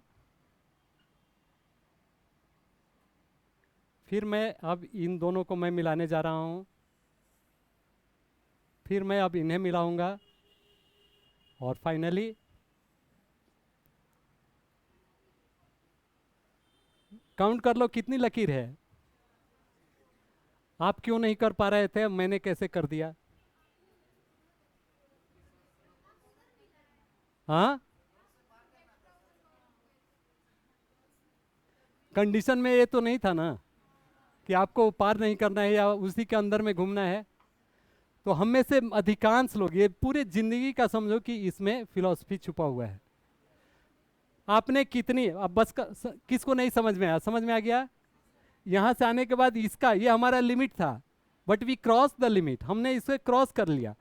फिर मैं अब इन दोनों को मैं मिलाने जा रहा हूँ, फिर मैं अब इन्हें मिलाऊंगा, और फाइनली काउंट कर लो कितनी लकीर है। आप क्यों नहीं कर पा रहे थे, मैंने कैसे कर दिया? हाँ, कंडीशन में ये तो नहीं था ना कि आपको पार नहीं करना है या उसी के अंदर में घूमना है। तो हम में से अधिकांश लोग, ये पूरे जिंदगी का समझो कि इसमें फिलॉसफी छुपा हुआ है। आपने कितनी, अब बस किसको नहीं समझ में आया? समझ में आ गया? यहां से आने के बाद इसका, ये हमारा लिमिट था, but we cross the limit, हमने इसे क्रॉस कर लिया।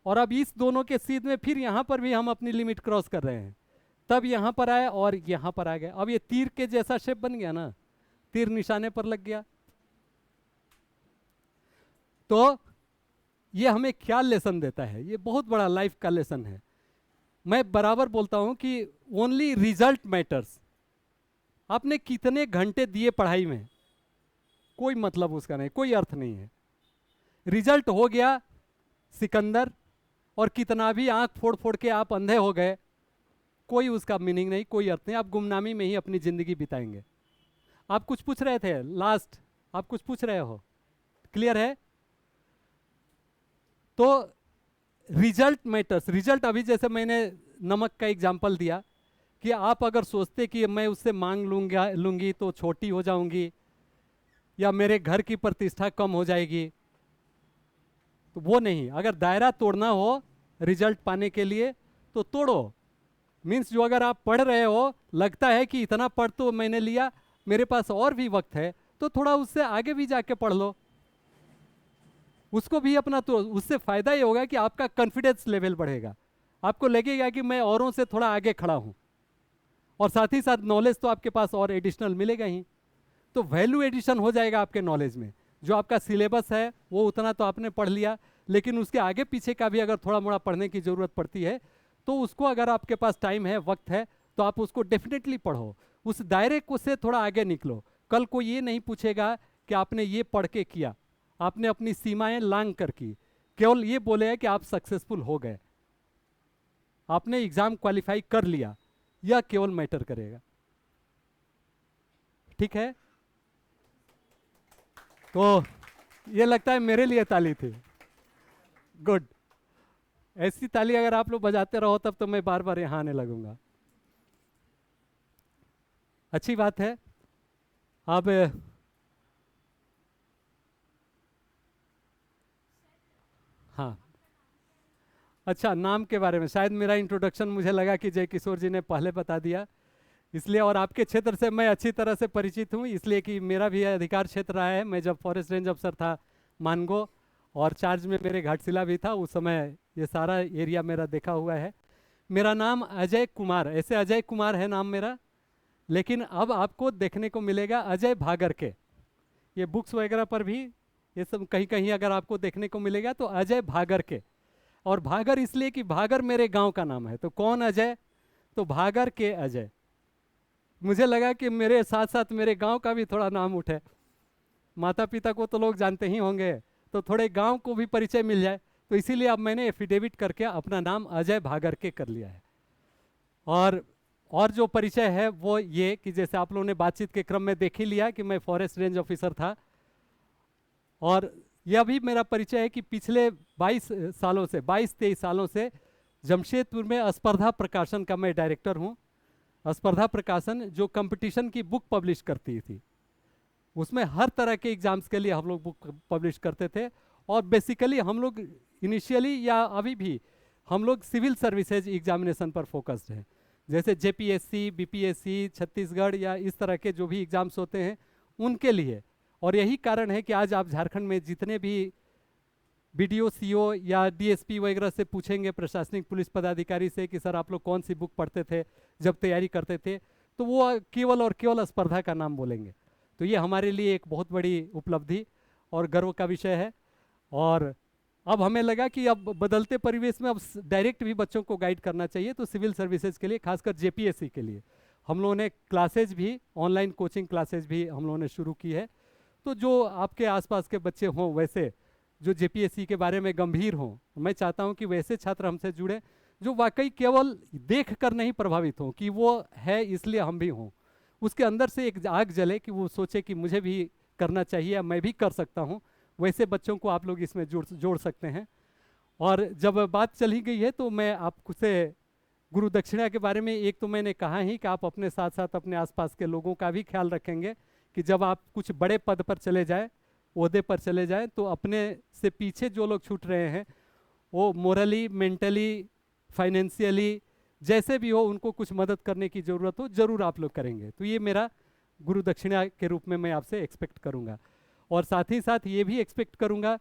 और अब इस दोनों के सीध में फिर यहां पर भी हम अपनी लिमिट क्रॉस कर रहे हैं, तब यहां पर आए और यहां पर आ गए। अब ये तीर के जैसा शेप बन गया ना, तीर निशाने पर लग गया। तो ये हमें क्या लेसन देता है? ये बहुत बड़ा लाइफ का लेसन है। मैं बराबर बोलता हूं कि ओनली रिजल्ट मैटर्स। आपने कितने घंटे दिए पढ़ाई में, कोई मतलब उसका नहीं, कोई अर्थ नहीं है। रिजल्ट हो गया सिकंदर, और कितना भी आंख फोड़ फोड़ के आप अंधे हो गए, कोई उसका मीनिंग नहीं, कोई अर्थ नहीं। आप गुमनामी में ही अपनी जिंदगी बिताएंगे। आप कुछ पूछ रहे थे लास्ट, आप कुछ पूछ रहे हो? क्लियर है? तो रिजल्ट मैटर्स। रिजल्ट, अभी जैसे मैंने नमक का एग्जाम्पल दिया कि आप अगर सोचते कि मैं उससे मांग लूंगी तो छोटी हो जाऊंगी या मेरे घर की प्रतिष्ठा कम हो जाएगी, तो वो नहीं। अगर दायरा तोड़ना हो रिजल्ट पाने के लिए तो तोड़ो। मीन्स जो अगर आप पढ़ रहे हो, लगता है कि इतना पढ़ तो मैंने लिया, मेरे पास और भी वक्त है, तो थोड़ा उससे आगे भी जाके पढ़ लो, उसको भी अपना। तो उससे फायदा ये होगा कि आपका कॉन्फिडेंस लेवल बढ़ेगा, आपको लगेगा कि मैं औरों से थोड़ा आगे खड़ा हूं, और साथ ही साथ नॉलेज तो आपके पास और एडिशनल मिलेगा ही। तो वैल्यू एडिशन हो जाएगा आपके नॉलेज में। जो आपका सिलेबस है वो उतना तो आपने पढ़ लिया, लेकिन उसके आगे पीछे का भी अगर थोड़ा मोड़ा पढ़ने की ज़रूरत पड़ती है, तो उसको अगर आपके पास टाइम है, वक्त है, तो आप उसको डेफिनेटली पढ़ो। उस दायरे को से थोड़ा आगे निकलो। कल को ये नहीं पूछेगा कि आपने ये पढ़ के किया, आपने अपनी सीमाएं लांग कर की, केवल ये बोले कि आप सक्सेसफुल हो गए, आपने एग्जाम क्वालिफाई कर लिया, यह केवल मैटर करेगा। ठीक है? तो ये लगता है मेरे लिए ताली थी। गुड। ऐसी ताली अगर आप लोग बजाते रहो तब तो मैं बार बार यहां आने लगूंगा। अच्छी बात है। अब हाँ, अच्छा, नाम के बारे में शायद मेरा इंट्रोडक्शन मुझे लगा कि जय किशोर जी ने पहले बता दिया, इसलिए। और आपके क्षेत्र से मैं अच्छी तरह से परिचित हूँ, इसलिए कि मेरा भी अधिकार क्षेत्र रहा है। मैं जब फॉरेस्ट रेंज अफसर था मानगो, और चार्ज में मेरे घाटशिला भी था, उस समय ये सारा एरिया मेरा देखा हुआ है। मेरा नाम अजय कुमार, ऐसे अजय कुमार है नाम मेरा, लेकिन अब आपको देखने को मिलेगा अजय भागर के। ये बुक्स वगैरह पर भी ये सब कहीं कहीं अगर आपको देखने को मिलेगा तो अजय भागर के। और भागर इसलिए कि भागर मेरे गांव का नाम है। तो कौन अजय? तो भागर के अजय। मुझे लगा कि मेरे साथ साथ मेरे गांव का भी थोड़ा नाम उठे। माता पिता को तो लोग जानते ही होंगे, तो थोड़े गांव को भी परिचय मिल जाए, तो इसीलिए अब मैंने एफिडेविट करके अपना नाम अजय भागर के कर लिया है। और जो परिचय है वो ये कि जैसे आप लोगों ने बातचीत के क्रम में देख ही लिया कि मैं फॉरेस्ट रेंज ऑफिसर था, और यह भी मेरा परिचय है कि पिछले 22-23 सालों से जमशेदपुर में स्पर्धा प्रकाशन का मैं डायरेक्टर हूँ। स्पर्धा प्रकाशन जो कंपटीशन की बुक पब्लिश करती थी, उसमें हर तरह के एग्जाम्स के लिए हम लोग बुक पब्लिश करते थे। और बेसिकली हम लोग इनिशियली या अभी भी हम लोग सिविल सर्विसेज एग्जामिनेशन पर फोकस्ड हैं, जैसे जेपीएससी, बीपीएससी, छत्तीसगढ़ या इस तरह के जो भी एग्जाम्स होते हैं उनके लिए। और यही कारण है कि आज आप झारखंड में जितने भी बीडीओ, सीओ या डीएसपी वगैरह से पूछेंगे, प्रशासनिक पुलिस पदाधिकारी से, कि सर आप लोग कौन सी बुक पढ़ते थे जब तैयारी करते थे, तो वो केवल और केवल स्पर्धा का नाम बोलेंगे। तो ये हमारे लिए एक बहुत बड़ी उपलब्धि और गर्व का विषय है। और अब हमें लगा कि अब बदलते परिवेश में अब डायरेक्ट भी बच्चों को गाइड करना चाहिए, तो सिविल सर्विसेज के लिए, खासकर जेपीएससी के लिए हम लोगों ने क्लासेज भी, ऑनलाइन कोचिंग क्लासेज भी हम लोगों ने शुरू की है। तो जो आपके आसपास के बच्चे हों, वैसे जो जेपीएससी के बारे में गंभीर हों, मैं चाहता हूं कि वैसे छात्र हमसे जुड़े जो वाकई केवल देख कर नहीं प्रभावित हों कि वो है इसलिए हम भी हों, उसके अंदर से एक आग जले कि वो सोचे कि मुझे भी करना चाहिए या मैं भी कर सकता हूँ, वैसे बच्चों को आप लोग इसमें जोड़ सकते हैं। और जब बात चली गई है तो मैं आपसे गुरु दक्षिणा के बारे में, एक तो मैंने कहा ही कि आप अपने साथ साथ अपने आसपास के लोगों का भी ख्याल रखेंगे कि जब आप कुछ बड़े पद पर चले जाए, ओहदे पर चले जाएं, तो अपने से पीछे जो लोग छूट रहे हैं वो मोरली, मेंटली, फाइनेंशियली जैसे भी हो उनको कुछ मदद करने की ज़रूरत हो, ज़रूर आप लोग करेंगे। तो ये मेरा गुरु दक्षिणा के रूप में मैं आपसे एक्सपेक्ट करूँगा। और साथ ही साथ ये भी एक्सपेक्ट करूँगा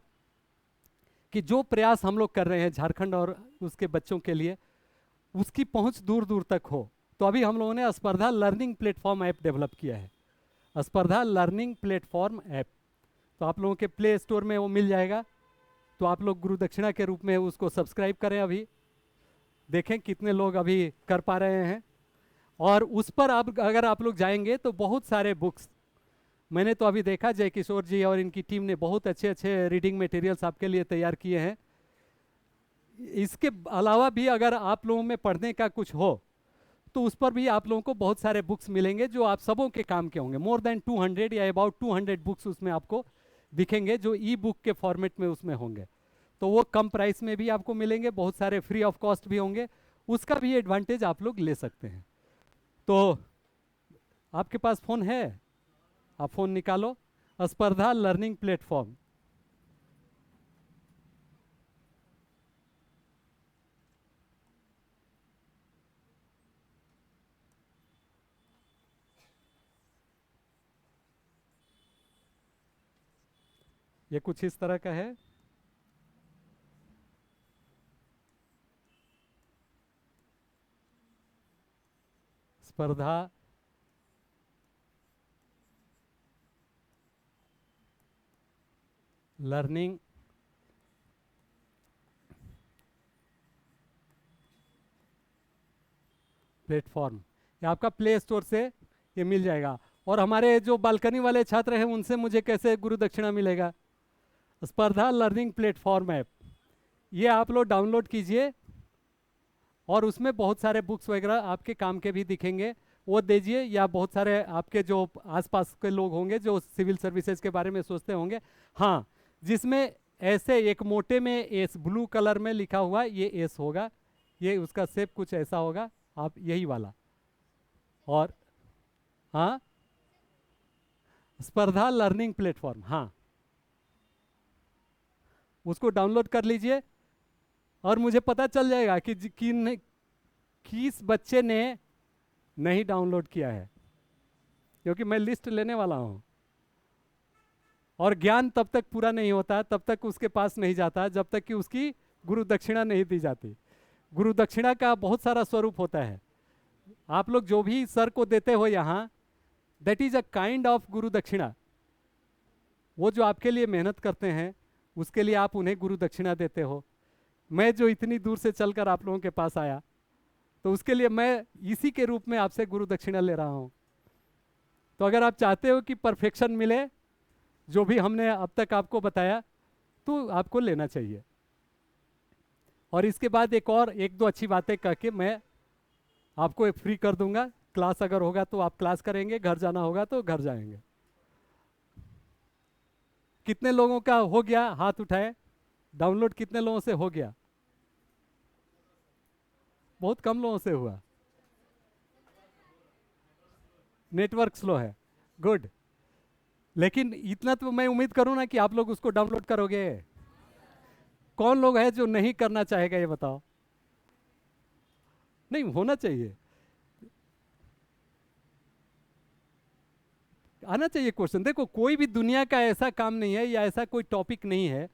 कि जो प्रयास हम लोग कर रहे हैं झारखंड और उसके बच्चों के लिए, उसकी पहुंच दूर दूर तक हो। तो अभी हम लोगों ने स्पर्धा लर्निंग प्लेटफॉर्म ऐप डेवलप किया है, स्पर्धा लर्निंग प्लेटफॉर्म ऐप। तो आप लोगों के प्ले स्टोर में वो मिल जाएगा, तो आप लोग गुरु दक्षिणा के रूप में उसको सब्सक्राइब करें। अभी देखें कितने लोग अभी कर पा रहे हैं। और उस पर आप अगर आप लोग जाएंगे तो बहुत सारे बुक्स मैंने तो अभी देखा, जय किशोर जी और इनकी टीम ने बहुत अच्छे अच्छे रीडिंग मटेरियल्स आपके लिए तैयार किए हैं। इसके अलावा भी अगर आप लोगों में पढ़ने का कुछ हो तो उस पर भी आप लोगों को बहुत सारे बुक्स मिलेंगे जो आप सबों के काम के होंगे। मोर देन 200 या अबाउट 200 बुक्स उसमें आपको दिखेंगे जो ई बुक के फॉर्मेट में उसमें होंगे। तो वो कम प्राइस में भी आपको मिलेंगे, बहुत सारे फ्री ऑफ कॉस्ट भी होंगे, उसका भी एडवांटेज आप लोग ले सकते हैं। तो आपके पास फ़ोन है, आप फ़ोन निकालो, स्पर्धा लर्निंग प्लेटफॉर्म। ये कुछ इस तरह का है। स्पर्धा लर्निंग प्लेटफॉर्म, ये आपका प्ले स्टोर से ये मिल जाएगा। और हमारे जो बालकनी वाले छात्र हैं उनसे मुझे कैसे गुरु दक्षिणा मिलेगा? स्पर्धा लर्निंग प्लेटफॉर्म ऐप, ये आप लोग डाउनलोड कीजिए और उसमें बहुत सारे बुक्स वगैरह आपके काम के भी दिखेंगे, वो दीजिए। या बहुत सारे आपके जो आसपास के लोग होंगे जो सिविल सर्विसेज के बारे में सोचते होंगे, हाँ, जिसमें ऐसे एक मोटे में एस ब्लू कलर में लिखा हुआ ये एस होगा, ये उसका शेप कुछ ऐसा होगा, आप यही वाला। और हाँ, स्पर्धा लर्निंग प्लेटफॉर्म, हाँ, उसको डाउनलोड कर लीजिए और मुझे पता चल जाएगा कि किस बच्चे ने नहीं डाउनलोड किया है, क्योंकि मैं लिस्ट लेने वाला हूँ। और ज्ञान तब तक पूरा नहीं होता, तब तक उसके पास नहीं जाता जब तक कि उसकी गुरु दक्षिणा नहीं दी जाती। गुरु दक्षिणा का बहुत सारा स्वरूप होता है। आप लोग जो भी सर को देते हो यहाँ, that is a kind of गुरु दक्षिणा। वो जो आपके लिए मेहनत करते हैं उसके लिए आप उन्हें गुरु दक्षिणा देते हो। मैं जो इतनी दूर से चलकर आप लोगों के पास आया, तो उसके लिए मैं इसी के रूप में आपसे गुरु दक्षिणा ले रहा हूँ। तो अगर आप चाहते हो कि परफेक्शन मिले, जो भी हमने अब तक आपको बताया, तो आपको लेना चाहिए। और इसके बाद एक दो अच्छी बातें कह के मैं आपको फ्री कर दूंगा। क्लास अगर होगा तो आप क्लास करेंगे, घर जाना होगा तो घर जाएंगे। कितने लोगों का हो गया? हाथ उठाए। डाउनलोड कितने लोगों से हो गया? बहुत कम लोगों से हुआ, नेटवर्क स्लो है। गुड, लेकिन इतना तो मैं उम्मीद करूं ना कि आप लोग उसको डाउनलोड करोगे। कौन लोग है जो नहीं करना चाहेगा, ये बताओ। नहीं होना चाहिए, आना चाहिए क्वेश्चन। देखो, कोई भी दुनिया का ऐसा काम नहीं है या ऐसा कोई टॉपिक नहीं है,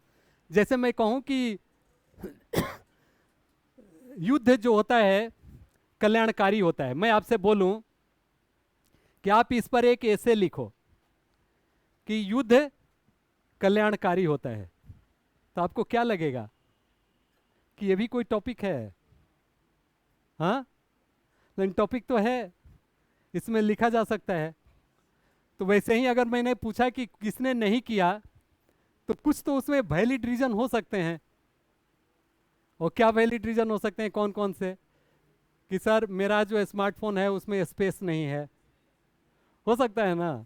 जैसे मैं कहूं कि युद्ध जो होता है कल्याणकारी होता है। मैं आपसे बोलूं कि आप इस पर एक ऐसे लिखो कि युद्ध कल्याणकारी होता है, तो आपको क्या लगेगा कि ये भी कोई टॉपिक है? हाँ, लेकिन टॉपिक तो है, इसमें लिखा जा सकता है। तो वैसे ही अगर मैंने पूछा कि किसने नहीं किया, तो कुछ तो उसमें वैलिड रीजन हो सकते हैं। और क्या वैलिड रीजन हो सकते हैं? कौन कौन से? कि सर मेरा जो स्मार्टफोन है उसमें स्पेस नहीं है, हो सकता है ना?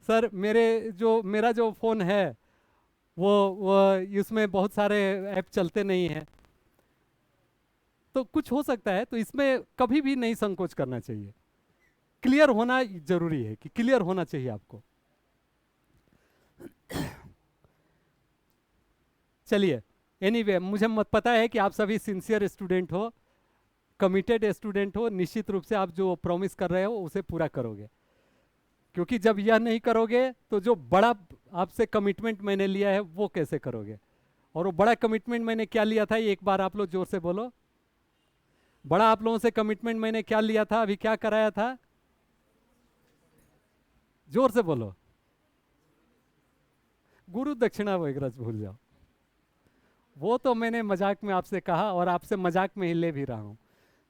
सर मेरा जो फ़ोन है वो इसमें बहुत सारे ऐप चलते नहीं हैं, तो कुछ हो सकता है, तो इसमें कभी भी नहीं संकोच करना चाहिए। क्लियर होना जरूरी है, कि क्लियर होना चाहिए आपको। चलिए, एनीवे मुझे पता है कि आप सभी सिंसियर स्टूडेंट हो, कमिटेड स्टूडेंट हो, निश्चित रूप से आप जो प्रॉमिस कर रहे हो उसे पूरा करोगे, क्योंकि जब यह नहीं करोगे तो जो बड़ा आपसे कमिटमेंट मैंने लिया है वो कैसे करोगे? और वो बड़ा कमिटमेंट मैंने क्या लिया था, ये एक बार आप लोग जोर से बोलो। बड़ा आप लोगों से कमिटमेंट मैंने क्या लिया था, अभी क्या कराया था? जोर से बोलो। गुरु दक्षिणा वगैरह भूल जाओ, वो तो मैंने मजाक में आपसे कहा और आपसे मजाक में ही ले भी रहा हूं।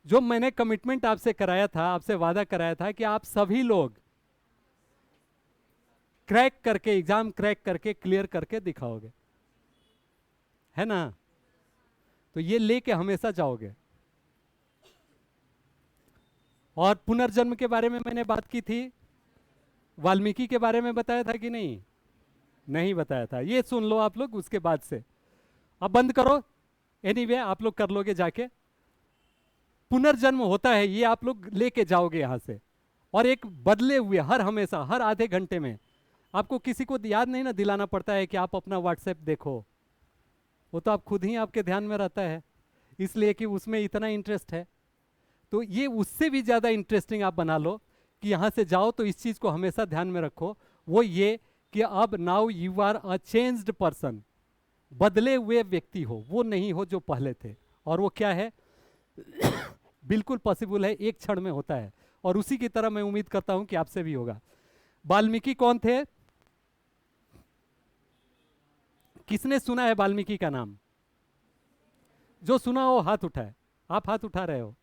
जो मैंने कमिटमेंट आपसे कराया था, आपसे वादा कराया था कि आप सभी लोग क्रैक करके, एग्जाम क्रैक करके, क्लियर करके दिखाओगे, है ना? तो ये लेके हमेशा जाओगे। और पुनर्जन्म के बारे में मैंने बात की थी, वाल्मीकि के बारे में बताया था कि नहीं? नहीं बताया था। ये सुन लो आप लोग उसके बाद से। अब बंद करो, एनीवे आप लोग कर लोगे जाके। पुनर्जन्म होता है, ये आप लोग लेके जाओगे यहां से। और एक बदले हुए, हर हमेशा, हर आधे घंटे में आपको किसी को याद नहीं ना दिलाना पड़ता है कि आप अपना व्हाट्सएप देखो, वो तो आप खुद ही आपके ध्यान में रहता है, इसलिए कि उसमें इतना इंटरेस्ट है। तो ये उससे भी ज़्यादा इंटरेस्टिंग आप बना लो कि यहाँ से जाओ तो इस चीज़ को हमेशा ध्यान में रखो, वो ये कि अब now you are a changed person, बदले हुए व्यक्ति हो, वो नहीं हो जो पहले थे। और वो क्या है? बिल्कुल पॉसिबल है, एक क्षण में होता है, और उसी की तरह मैं उम्मीद करता हूं कि आपसे भी होगा। वाल्मीकि कौन थे? किसने सुना है वाल्मीकि का नाम? जो सुना हो हाथ उठाए। आप हाथ उठा रहे हो,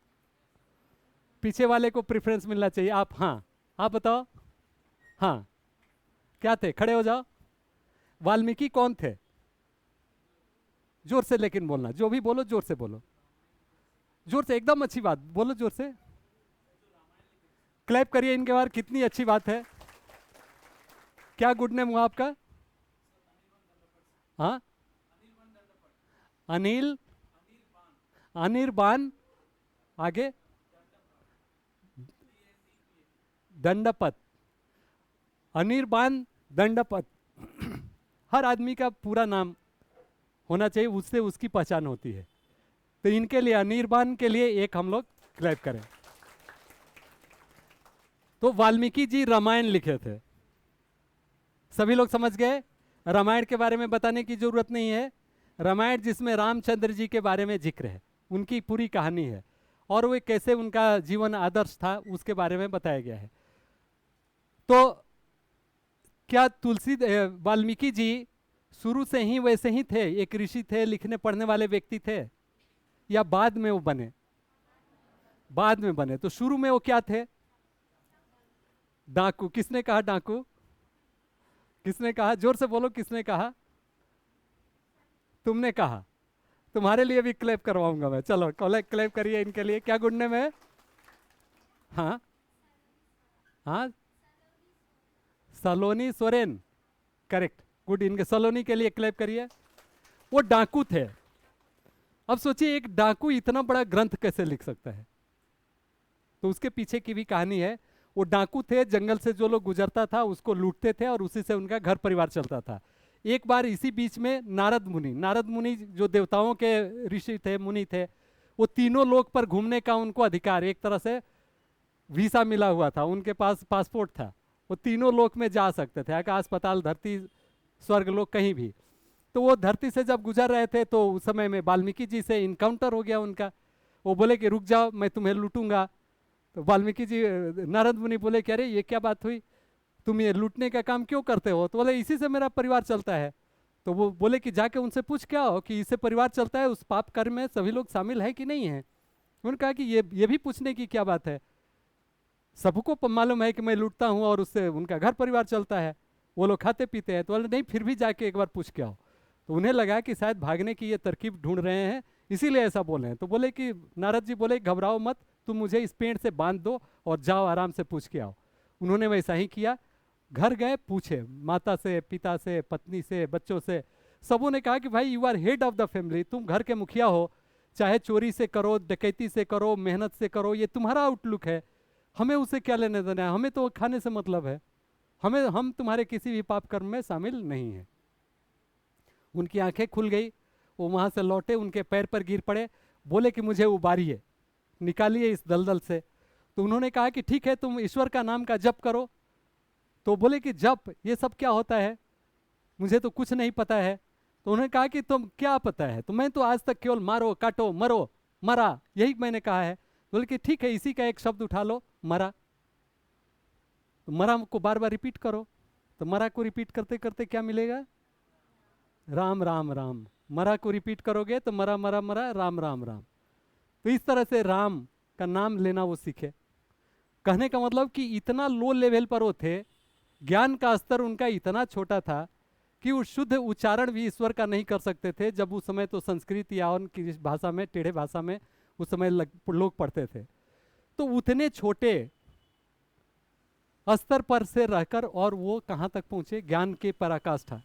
पीछे वाले को प्रेफरेंस मिलना चाहिए। आप, हाँ, आप बताओ। हाँ, क्या थे? खड़े हो जाओ। वाल्मीकि कौन थे? जोर से लेकिन बोलना, जो भी बोलो जोर से बोलो, जोर से, एकदम अच्छी बात बोलो, जोर से क्लैप करिए इनके बारे। कितनी अच्छी बात है। क्या गुड नेम हुआ आपका? हाँ, अनिल, अनिर्बान, आगे दंडपत, अनिर्बान दंडपत। हर आदमी का पूरा नाम होना चाहिए, उससे उसकी पहचान होती है। तो इनके लिए, अनिर्बान के लिए एक हम लोग क्लैप करें। तो वाल्मीकि जी रामायण लिखे थे, सभी लोग समझ गए? रामायण के बारे में बताने की जरूरत नहीं है। रामायण जिसमें रामचंद्र जी के बारे में जिक्र है, उनकी पूरी कहानी है, और वे कैसे उनका जीवन आदर्श था उसके बारे में बताया गया है। तो क्या वाल्मीकि जी शुरू से ही वैसे ही थे, एक ऋषि थे, लिखने पढ़ने वाले व्यक्ति थे, या बाद में वो बने? बाद में बने। तो शुरू में वो क्या थे? डाकू। किसने कहा डाकू? किसने कहा? जोर से बोलो, किसने कहा? तुमने कहा। तुम्हारे लिए भी क्लैप करवाऊंगा मैं। चलो क्लैप करिए इनके लिए। क्या गुड नेम है? हाँ हाँ, सलोनी सोरेन, करेक्ट, गुड। इनके सलोनी के लिए क्लैप करिए। वो डाकू थे। अब सोचिए, एक डाकू इतना बड़ा ग्रंथ कैसे लिख सकता है? तो उसके पीछे की भी कहानी है। वो डाकू थे, जंगल से जो लोग गुजरता था उसको लूटते थे, और उसी से उनका घर परिवार चलता था। एक बार इसी बीच में नारद मुनि जो देवताओं के ऋषि थे, मुनि थे, वो तीनों लोक पर घूमने का उनको अधिकार, एक तरह से वीसा मिला हुआ था, उनके पास पासपोर्ट था, वो तीनों लोक में जा सकते थे, आकाश पाताल धरती स्वर्ग लोक कहीं भी। तो वो धरती से जब गुजर रहे थे तो उस समय में वाल्मीकि जी से इनकाउंटर हो गया उनका। वो बोले कि रुक जाओ, मैं तुम्हें लूटूंगा। तो वाल्मीकि जी, नारद मुनि बोले कि अरे ये क्या बात हुई, तुम ये लूटने का काम क्यों करते हो? तो बोले इसी से मेरा परिवार चलता है। तो वो बोले कि जाके उनसे पूछ क्या हो कि इससे परिवार चलता है, उस पाप कर्म में सभी लोग शामिल है कि नहीं है? उन्होंने कहा कि ये भी पूछने की क्या बात है, सबको मालूम है कि मैं लूटता हूँ और उससे उनका घर परिवार चलता है, वो लोग खाते पीते हैं। तो बोले नहीं, फिर भी जाके एक बार पूछ के आओ। तो उन्हें लगा कि शायद भागने की ये तरकीब ढूंढ रहे हैं, इसीलिए ऐसा बोले हैं। तो बोले कि नारद जी बोले घबराओ मत, तुम मुझे इस पेड़ से बांध दो और जाओ आराम से पूछ के आओ। उन्होंने वैसा ही किया। घर गए, पूछे माता से, पिता से, पत्नी से, बच्चों से, सबों ने कहा कि भाई you are head of the family, तुम घर के मुखिया हो, चाहे चोरी से करो, डकैती से करो, मेहनत से करो, ये तुम्हारा आउटलुक है, हमें उसे क्या लेने देना है, हमें तो खाने से मतलब है, हम तुम्हारे किसी भी पाप कर्म में शामिल नहीं है। उनकी आंखें खुल गई, वो वहां से लौटे, उनके पैर पर गिर पड़े, बोले कि मुझे उबारिए, निकालिए इस दलदल से। तो उन्होंने कहा कि ठीक है, तुम ईश्वर का नाम का जप करो। तो बोले कि जप, ये सब क्या होता है, मुझे तो कुछ नहीं पता है। तो उन्होंने कहा कि तुम क्या पता है, तो मैं तो आज तक केवल मारो, काटो, मरो, मरा, यही मैंने कहा है। बोले कि ठीक है, इसी का एक शब्द उठा लो, मरा। तो मरा को बार बार रिपीट करो। तो मरा को रिपीट करते करते क्या मिलेगा, राम राम राम। मरा को रिपीट करोगे तो मरा मरा मरा, राम राम राम। तो इस तरह से राम का नाम लेना वो सीखे। कहने का मतलब कि इतना लो लेवल पर वो थे, ज्ञान का स्तर उनका इतना छोटा था कि वो शुद्ध उच्चारण भी ईश्वर का नहीं कर सकते थे। जब उस समय तो संस्कृत या उनकी भाषा में, टेढ़े भाषा में उस समय लोग पढ़ते थे। तो उतने छोटे स्तर पर से रहकर और वो कहाँ तक पहुँचे, ज्ञान के पराकाष्ठा।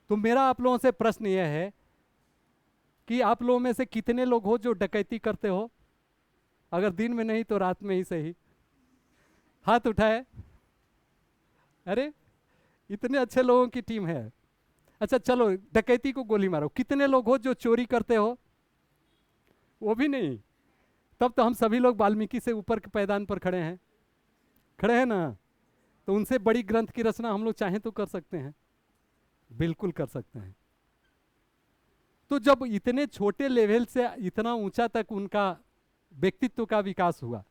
तो मेरा आप लोगों से प्रश्न यह है कि आप लोगों में से कितने लोग हो जो डकैती करते हो, अगर दिन में नहीं तो रात में ही सही, हाथ उठाए। अरे इतने अच्छे लोगों की टीम है। अच्छा चलो, डकैती को गोली मारो। कितने लोग हो जो चोरी करते हो, वो भी नहीं। तब तो हम सभी लोग वाल्मीकि से ऊपर के पैदान पर खड़े हैं, खड़े हैं ना। तो उनसे बड़ी ग्रंथ की रचना हम लोग चाहें तो कर सकते हैं, बिल्कुल कर सकते हैं। तो जब इतने छोटे लेवल से इतना ऊंचा तक उनका व्यक्तित्व का विकास हुआ,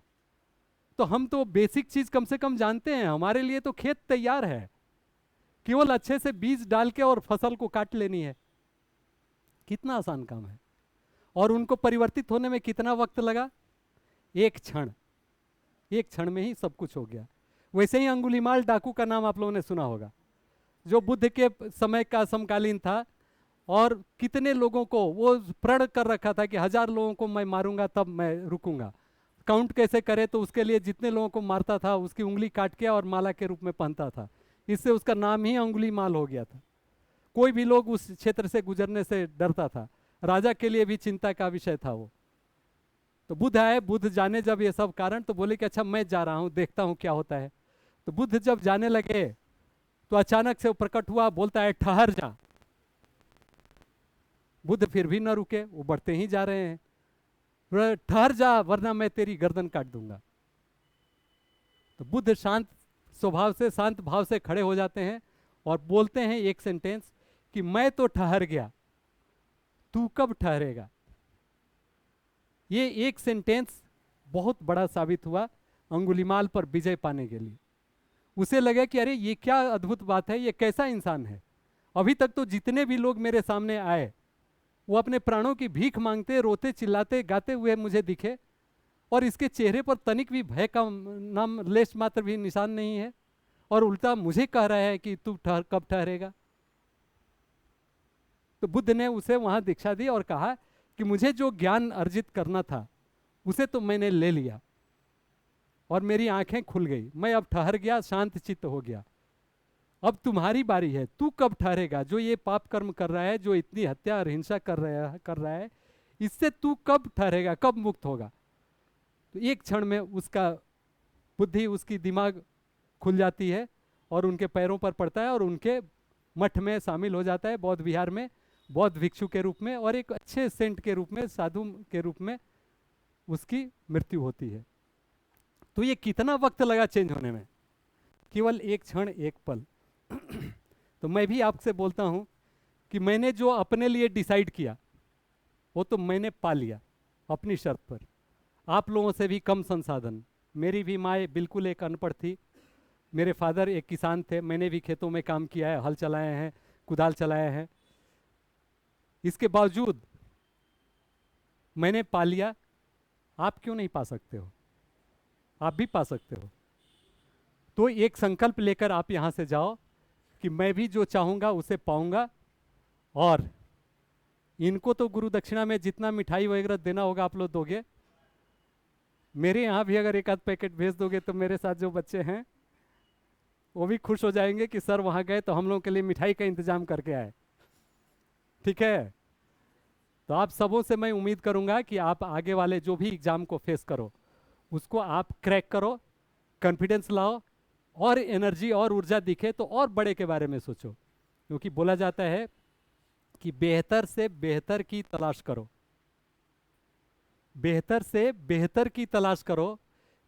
तो हम तो बेसिक चीज कम से कम जानते हैं। हमारे लिए तो खेत तैयार है, केवल अच्छे से बीज डाल के और फसल को काट लेनी है। कितना आसान काम है। और उनको परिवर्तित होने में कितना वक्त लगा, एक क्षण, एक क्षण में ही सब कुछ हो गया। वैसे ही अंगुलीमाल डाकू का नाम आप लोगों ने सुना होगा, जो बुद्ध के समय का समकालीन था, और कितने लोगों को वो प्रण कर रखा था कि 1000 लोगों को मैं मारूंगा तब मैं रुकूंगा। काउंट कैसे करे, तो उसके लिए जितने लोगों को मारता था उसकी उंगली काट के और माला के रूप में पहनता था। इससे उसका नाम ही अंगुलीमाल हो गया था। कोई भी लोग उस क्षेत्र से गुजरने से डरता था, राजा के लिए भी चिंता का विषय था वो। तो बुद्ध आए, बुद्ध जाने जब ये सब कारण, तो बोले कि अच्छा मैं जा रहा हूँ, देखता हूँ क्या होता है। तो बुद्ध जब जाने लगे तो अचानक से वो प्रकट हुआ, बोलता है ठहर जा। बुद्ध फिर भी न रुके, वो बढ़ते ही जा रहे हैं। ठहर जा वरना मैं तेरी गर्दन काट दूंगा। तो बुद्ध शांत स्वभाव से, शांत भाव से खड़े हो जाते हैं और बोलते हैं एक सेंटेंस कि मैं तो ठहर गया, तू कब ठहरेगा। ये एक सेंटेंस बहुत बड़ा साबित हुआ अंगुलीमाल पर विजय पाने के लिए। उसे लगा कि अरे ये क्या अद्भुत बात है, ये कैसा इंसान है। अभी तक तो जितने भी लोग मेरे सामने आए वो अपने प्राणों की भीख मांगते, रोते, चिल्लाते, गाते हुए मुझे दिखे, और इसके चेहरे पर तनिक भी भय का नाम लेश मात्र भी निशान नहीं है, और उल्टा मुझे कह रहा है कि तू कब ठहरेगा। तो बुद्ध ने उसे वहां दीक्षा दी और कहा कि मुझे जो ज्ञान अर्जित करना था उसे तो मैंने ले लिया और मेरी आंखें खुल गई, मैं अब ठहर गया, शांत चित्त हो गया। अब तुम्हारी बारी है, तू कब ठहरेगा। जो ये पाप कर्म कर रहा है, जो इतनी हत्या और हिंसा कर रहा है, इससे तू कब ठहरेगा, कब मुक्त होगा। तो एक क्षण में उसका बुद्धि, उसकी दिमाग खुल जाती है और उनके पैरों पर पड़ता है और उनके मठ में शामिल हो जाता है, बौद्ध विहार में, बौद्ध भिक्षु के रूप में, और एक अच्छे सेंट के रूप में, साधु के रूप में उसकी मृत्यु होती है। तो ये कितना वक्त लगा चेंज होने में, केवल एक क्षण, एक पल। तो मैं भी आपसे बोलता हूं कि मैंने जो अपने लिए डिसाइड किया वो तो मैंने पा लिया अपनी शर्त पर। आप लोगों से भी कम संसाधन। मेरी भी माँ बिल्कुल एक अनपढ़ थी, मेरे फादर एक किसान थे, मैंने भी खेतों में काम किया है, हल चलाए हैं, कुदाल चलाए हैं। इसके बावजूद मैंने पा लिया। आप क्यों नहीं पा सकते हो, आप भी पा सकते हो। तो एक संकल्प लेकर आप यहाँ से जाओ कि मैं भी जो चाहूँगा उसे पाऊँगा, और इनको तो गुरु दक्षिणा में जितना मिठाई वगैरह देना होगा आप लोग दोगे, मेरे यहाँ भी अगर एक आध पैकेट भेज दोगे तो मेरे साथ जो बच्चे हैं वो भी खुश हो जाएंगे कि सर वहाँ गए तो हम लोगों के लिए मिठाई का इंतजाम करके आए। ठीक है, तो आप सबों से मैं उम्मीद करूंगा कि आप आगे वाले जो भी एग्जाम को फेस करो उसको आप क्रैक करो, कॉन्फिडेंस लाओ, और एनर्जी और ऊर्जा दिखे तो और बड़े के बारे में सोचो। क्योंकि बोला जाता है कि बेहतर से बेहतर की तलाश करो, बेहतर से बेहतर की तलाश करो,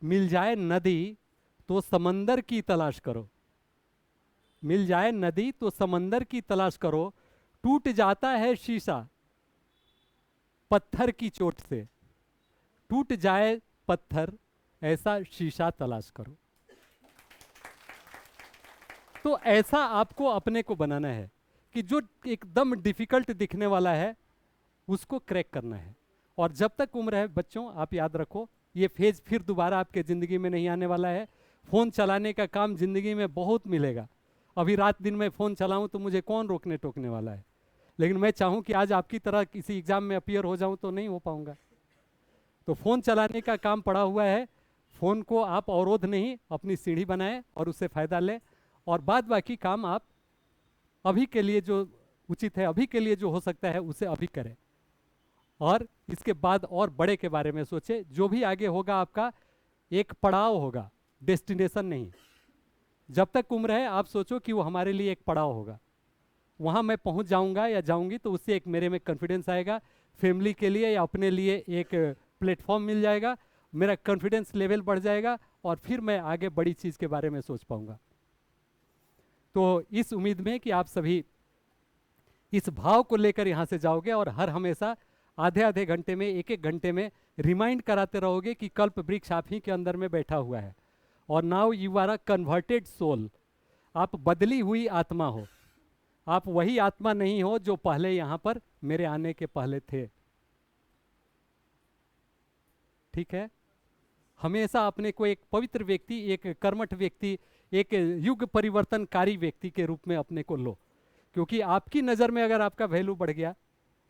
मिल जाए नदी तो समंदर की तलाश करो, मिल जाए नदी तो समंदर की तलाश करो, टूट जाता है शीशा पत्थर की चोट से, टूट जाए पत्थर ऐसा शीशा तलाश करो। तो ऐसा आपको अपने को बनाना है कि जो एकदम डिफिकल्ट दिखने वाला है उसको क्रैक करना है। और जब तक उम्र है बच्चों, आप याद रखो ये फेज फिर दोबारा आपके ज़िंदगी में नहीं आने वाला है। फ़ोन चलाने का काम ज़िंदगी में बहुत मिलेगा। अभी रात दिन मैं फ़ोन चलाऊं तो मुझे कौन रोकने टोकने वाला है। लेकिन मैं चाहूं कि आज आपकी तरह किसी एग्ज़ाम में अपीयर हो जाऊं तो नहीं हो पाऊंगा। तो फ़ोन चलाने का काम पड़ा हुआ है, फ़ोन को आप अवरोध नहीं अपनी सीढ़ी बनाएं और उससे फ़ायदा लें, और बाद बाकी काम आप अभी के लिए जो उचित है, अभी के लिए जो हो सकता है उसे अभी करें, और इसके बाद और बड़े के बारे में सोचें। जो भी आगे होगा आपका एक पड़ाव होगा, डेस्टिनेशन नहीं। जब तक उम्र है आप सोचो कि वो हमारे लिए एक पड़ाव होगा, वहाँ मैं पहुँच जाऊँगा या जाऊँगी तो उससे एक मेरे में कॉन्फिडेंस आएगा, फैमिली के लिए या अपने लिए एक प्लेटफॉर्म मिल जाएगा, मेरा कॉन्फिडेंस लेवल बढ़ जाएगा, और फिर मैं आगे बड़ी चीज़ के बारे में सोच पाऊँगा। तो इस उम्मीद में कि आप सभी इस भाव को लेकर यहाँ से जाओगे और हर हमेशा आधे आधे घंटे में, एक एक घंटे में रिमाइंड कराते रहोगे कि कल्प वृक्ष आप ही के अंदर में बैठा हुआ है, और now you are a converted soul. आप बदली हुई आत्मा हो, आप वही आत्मा नहीं हो जो पहले यहाँ पर मेरे आने के पहले थे। ठीक है, हमेशा अपने को एक पवित्र व्यक्ति, एक कर्मठ व्यक्ति, एक युग परिवर्तनकारी व्यक्ति के रूप में अपने को लो। क्योंकि आपकी नज़र में अगर आपका वैल्यू बढ़ गया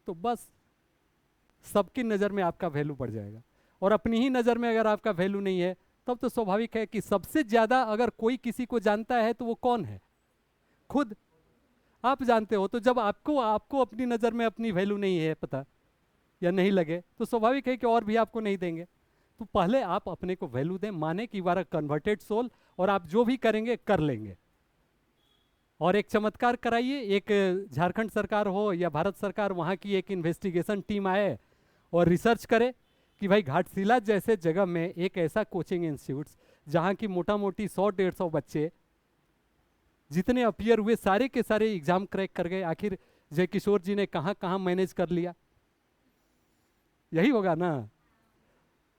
तो बस सबकी नज़र में आपका वैल्यू बढ़ जाएगा, और अपनी ही नज़र में अगर आपका वैल्यू नहीं है तब तो स्वाभाविक है कि सबसे ज़्यादा अगर कोई किसी को जानता है तो वो कौन है? खुद आप जानते हो। तो जब आपको अपनी नज़र में अपनी वैल्यू नहीं है पता या नहीं लगे तो स्वाभाविक है कि और भी आपको नहीं देंगे। तो पहले आप अपने को वैल्यू दें, माने कि वारा कन्वर्टेड सोल, और आप जो भी करेंगे कर लेंगे। और एक चमत्कार कराइए, एक झारखंड सरकार हो या भारत सरकार, वहाँ की एक इन्वेस्टिगेशन टीम आए और रिसर्च करे कि भाई घाटशिला जैसे जगह में एक ऐसा कोचिंग इंस्टीट्यूट्स जहाँ की मोटा मोटी 100-150 बच्चे जितने अपीयर हुए सारे के सारे एग्जाम क्रैक कर गए। आखिर जय किशोर जी ने कहाँ कहाँ मैनेज कर लिया, यही होगा ना।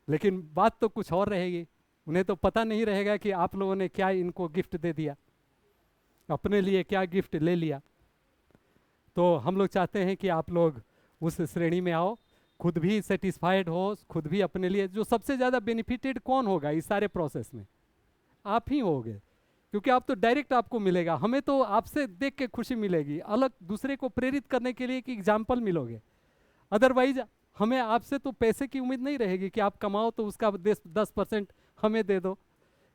लेकिन बात तो कुछ और रहेगी, उन्हें तो पता नहीं रहेगा कि आप लोगों ने क्या इनको गिफ्ट दे दिया, अपने लिए क्या गिफ्ट ले लिया। तो हम लोग चाहते हैं कि आप लोग उस श्रेणी में आओ, खुद भी सेटिस्फाइड हो, खुद भी अपने लिए। जो सबसे ज़्यादा बेनिफिटेड कौन होगा इस सारे प्रोसेस में? आप ही होगे, क्योंकि आप तो डायरेक्ट आपको मिलेगा। हमें तो आपसे देख के खुशी मिलेगी, अलग दूसरे को प्रेरित करने के लिए एक एग्जाम्पल मिलोगे। अदरवाइज हमें आपसे तो पैसे की उम्मीद नहीं रहेगी कि आप कमाओ तो उसका 10% हमें दे दो,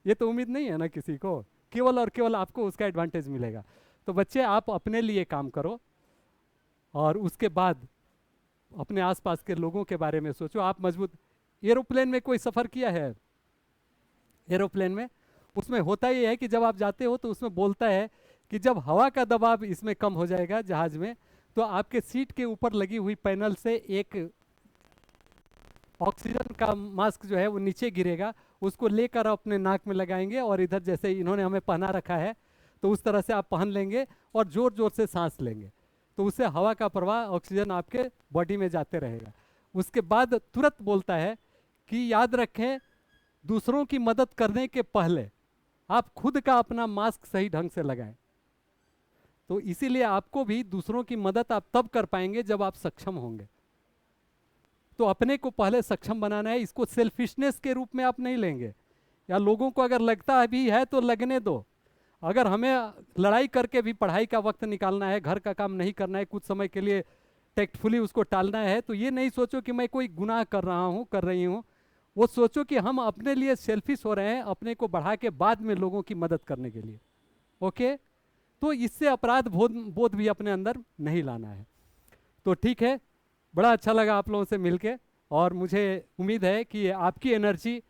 ये तो उम्मीद नहीं है ना किसी को। केवल और केवल आपको उसका एडवांटेज मिलेगा। तो बच्चे आप अपने लिए काम करो, और उसके बाद अपने आसपास के लोगों के बारे में सोचो। आप मजबूत एरोप्लेन में कोई सफ़र किया है? एरोप्लेन में उसमें होता ये है कि जब आप जाते हो तो उसमें बोलता है कि जब हवा का दबाव इसमें कम हो जाएगा जहाज़ में, तो आपके सीट के ऊपर लगी हुई पैनल से एक ऑक्सीजन का मास्क जो है वो नीचे गिरेगा, उसको लेकर अपने नाक में लगाएंगे, और इधर जैसे इन्होंने हमें पहना रखा है तो उस तरह से आप पहन लेंगे और ज़ोर ज़ोर से सांस लेंगे, तो उससे हवा का प्रवाह, ऑक्सीजन आपके बॉडी में जाते रहेगा। उसके बाद तुरंत बोलता है कि याद रखें, दूसरों की मदद करने के पहले आप खुद का अपना मास्क सही ढंग से लगाएं। तो इसीलिए आपको भी दूसरों की मदद आप तब कर पाएंगे जब आप सक्षम होंगे। तो अपने को पहले सक्षम बनाना है। इसको सेल्फिशनेस के रूप में आप नहीं लेंगे, या लोगों को अगर लगता भी है तो लगने दो। अगर हमें लड़ाई करके भी पढ़ाई का वक्त निकालना है, घर का काम नहीं करना है, कुछ समय के लिए टेक्टफुली उसको टालना है, तो ये नहीं सोचो कि मैं कोई गुनाह कर रहा हूँ, कर रही हूँ। वो सोचो कि हम अपने लिए सेल्फिश हो रहे हैं, अपने को बढ़ा के बाद में लोगों की मदद करने के लिए। ओके, तो इससे अपराध बोध बोध भी अपने अंदर नहीं लाना है। तो ठीक है, बड़ा अच्छा लगा आप लोगों से मिलके, और मुझे उम्मीद है कि आपकी एनर्जी,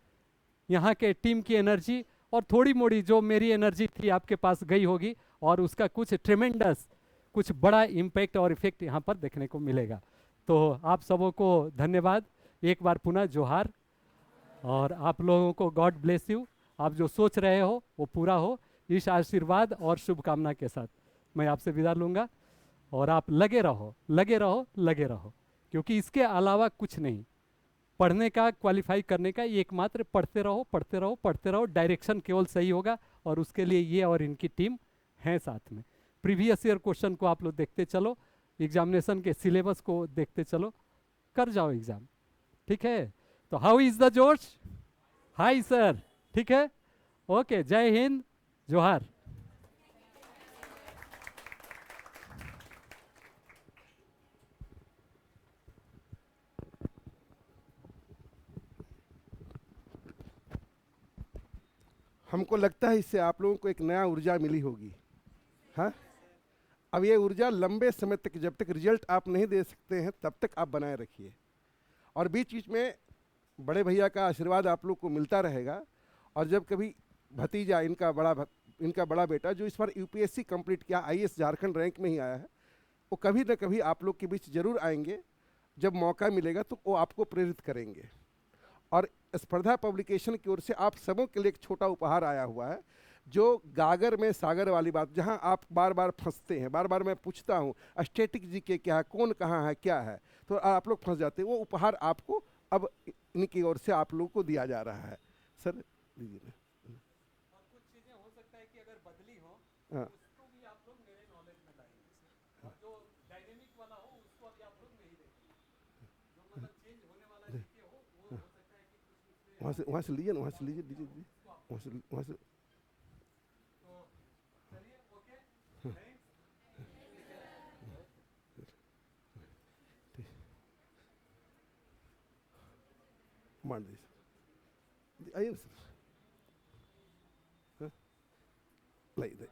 यहाँ के टीम की एनर्जी, और थोड़ी मोड़ी जो मेरी एनर्जी थी आपके पास गई होगी, और उसका कुछ ट्रेमेंडस, कुछ बड़ा इम्पैक्ट और इफेक्ट यहाँ पर देखने को मिलेगा। तो आप सबों को धन्यवाद, एक बार पुनः जोहार, और आप लोगों को गॉड ब्लेस यू। आप जो सोच रहे हो वो पूरा हो, इस आशीर्वाद और शुभकामना के साथ मैं आपसे विदा लूँगा। और आप लगे रहो, लगे रहो, लगे रहो, क्योंकि इसके अलावा कुछ नहीं। पढ़ने का, क्वालिफाई करने का एकमात्र पढ़ते रहो, पढ़ते रहो, पढ़ते रहो, डायरेक्शन केवल सही होगा, और उसके लिए ये और इनकी टीम है साथ में। प्रीवियस ईयर क्वेश्चन को आप लोग देखते चलो, एग्जामिनेशन के सिलेबस को देखते चलो, कर जाओ एग्जाम। ठीक है, तो हाउ इज द जोश? हाय सर, ठीक है, ओके, जय हिंद, जोहार।
हमको लगता है इससे आप लोगों को एक नया ऊर्जा मिली होगी। हाँ, अब ये ऊर्जा लंबे समय तक, जब तक रिजल्ट आप नहीं दे सकते हैं तब तक आप बनाए रखिए, और बीच बीच में बड़े भैया का आशीर्वाद आप लोग को मिलता रहेगा। और जब कभी भतीजा, इनका बड़ा बेटा जो इस बार यूपीएससी कंप्लीट किया, आईएएस झारखंड रैंक में ही आया है, वो कभी न कभी आप लोग के बीच जरूर आएंगे। जब मौका मिलेगा तो वो आपको प्रेरित करेंगे। और स्पर्धा पब्लिकेशन की ओर से आप सबों के लिए एक छोटा उपहार आया हुआ है, जो गागर में सागर वाली बात, जहां आप बार बार फंसते हैं, बार बार मैं पूछता हूं स्टैटिक जीके क्या है, कौन कहाँ है, क्या है, तो आप लोग फंस जाते हैं। वो उपहार आपको अब इनकी ओर से आप लोगों को दिया जा रहा है। सर दीजिए ना।
और कुछ चीजें हो सकता है कि अगर बदली हो,
हाँ,
उसको भी आप लोग मेरे नॉलेज में लाएंगे, और जो डायनेमिक वाला हो उसको अभी आप लोग नहीं देखेंगे, जो मतलब चेंज होने वाला जीके हो, वो हो सकता है कि कुछ उसमें
वहाँ से लीजिए ना, वहाँ से लीजिए, दीजिए, वहाँ से।
तो चलिए, ओके, थैंक्स।
मान दीजिए, आइए ना सर। हाँ, लाइए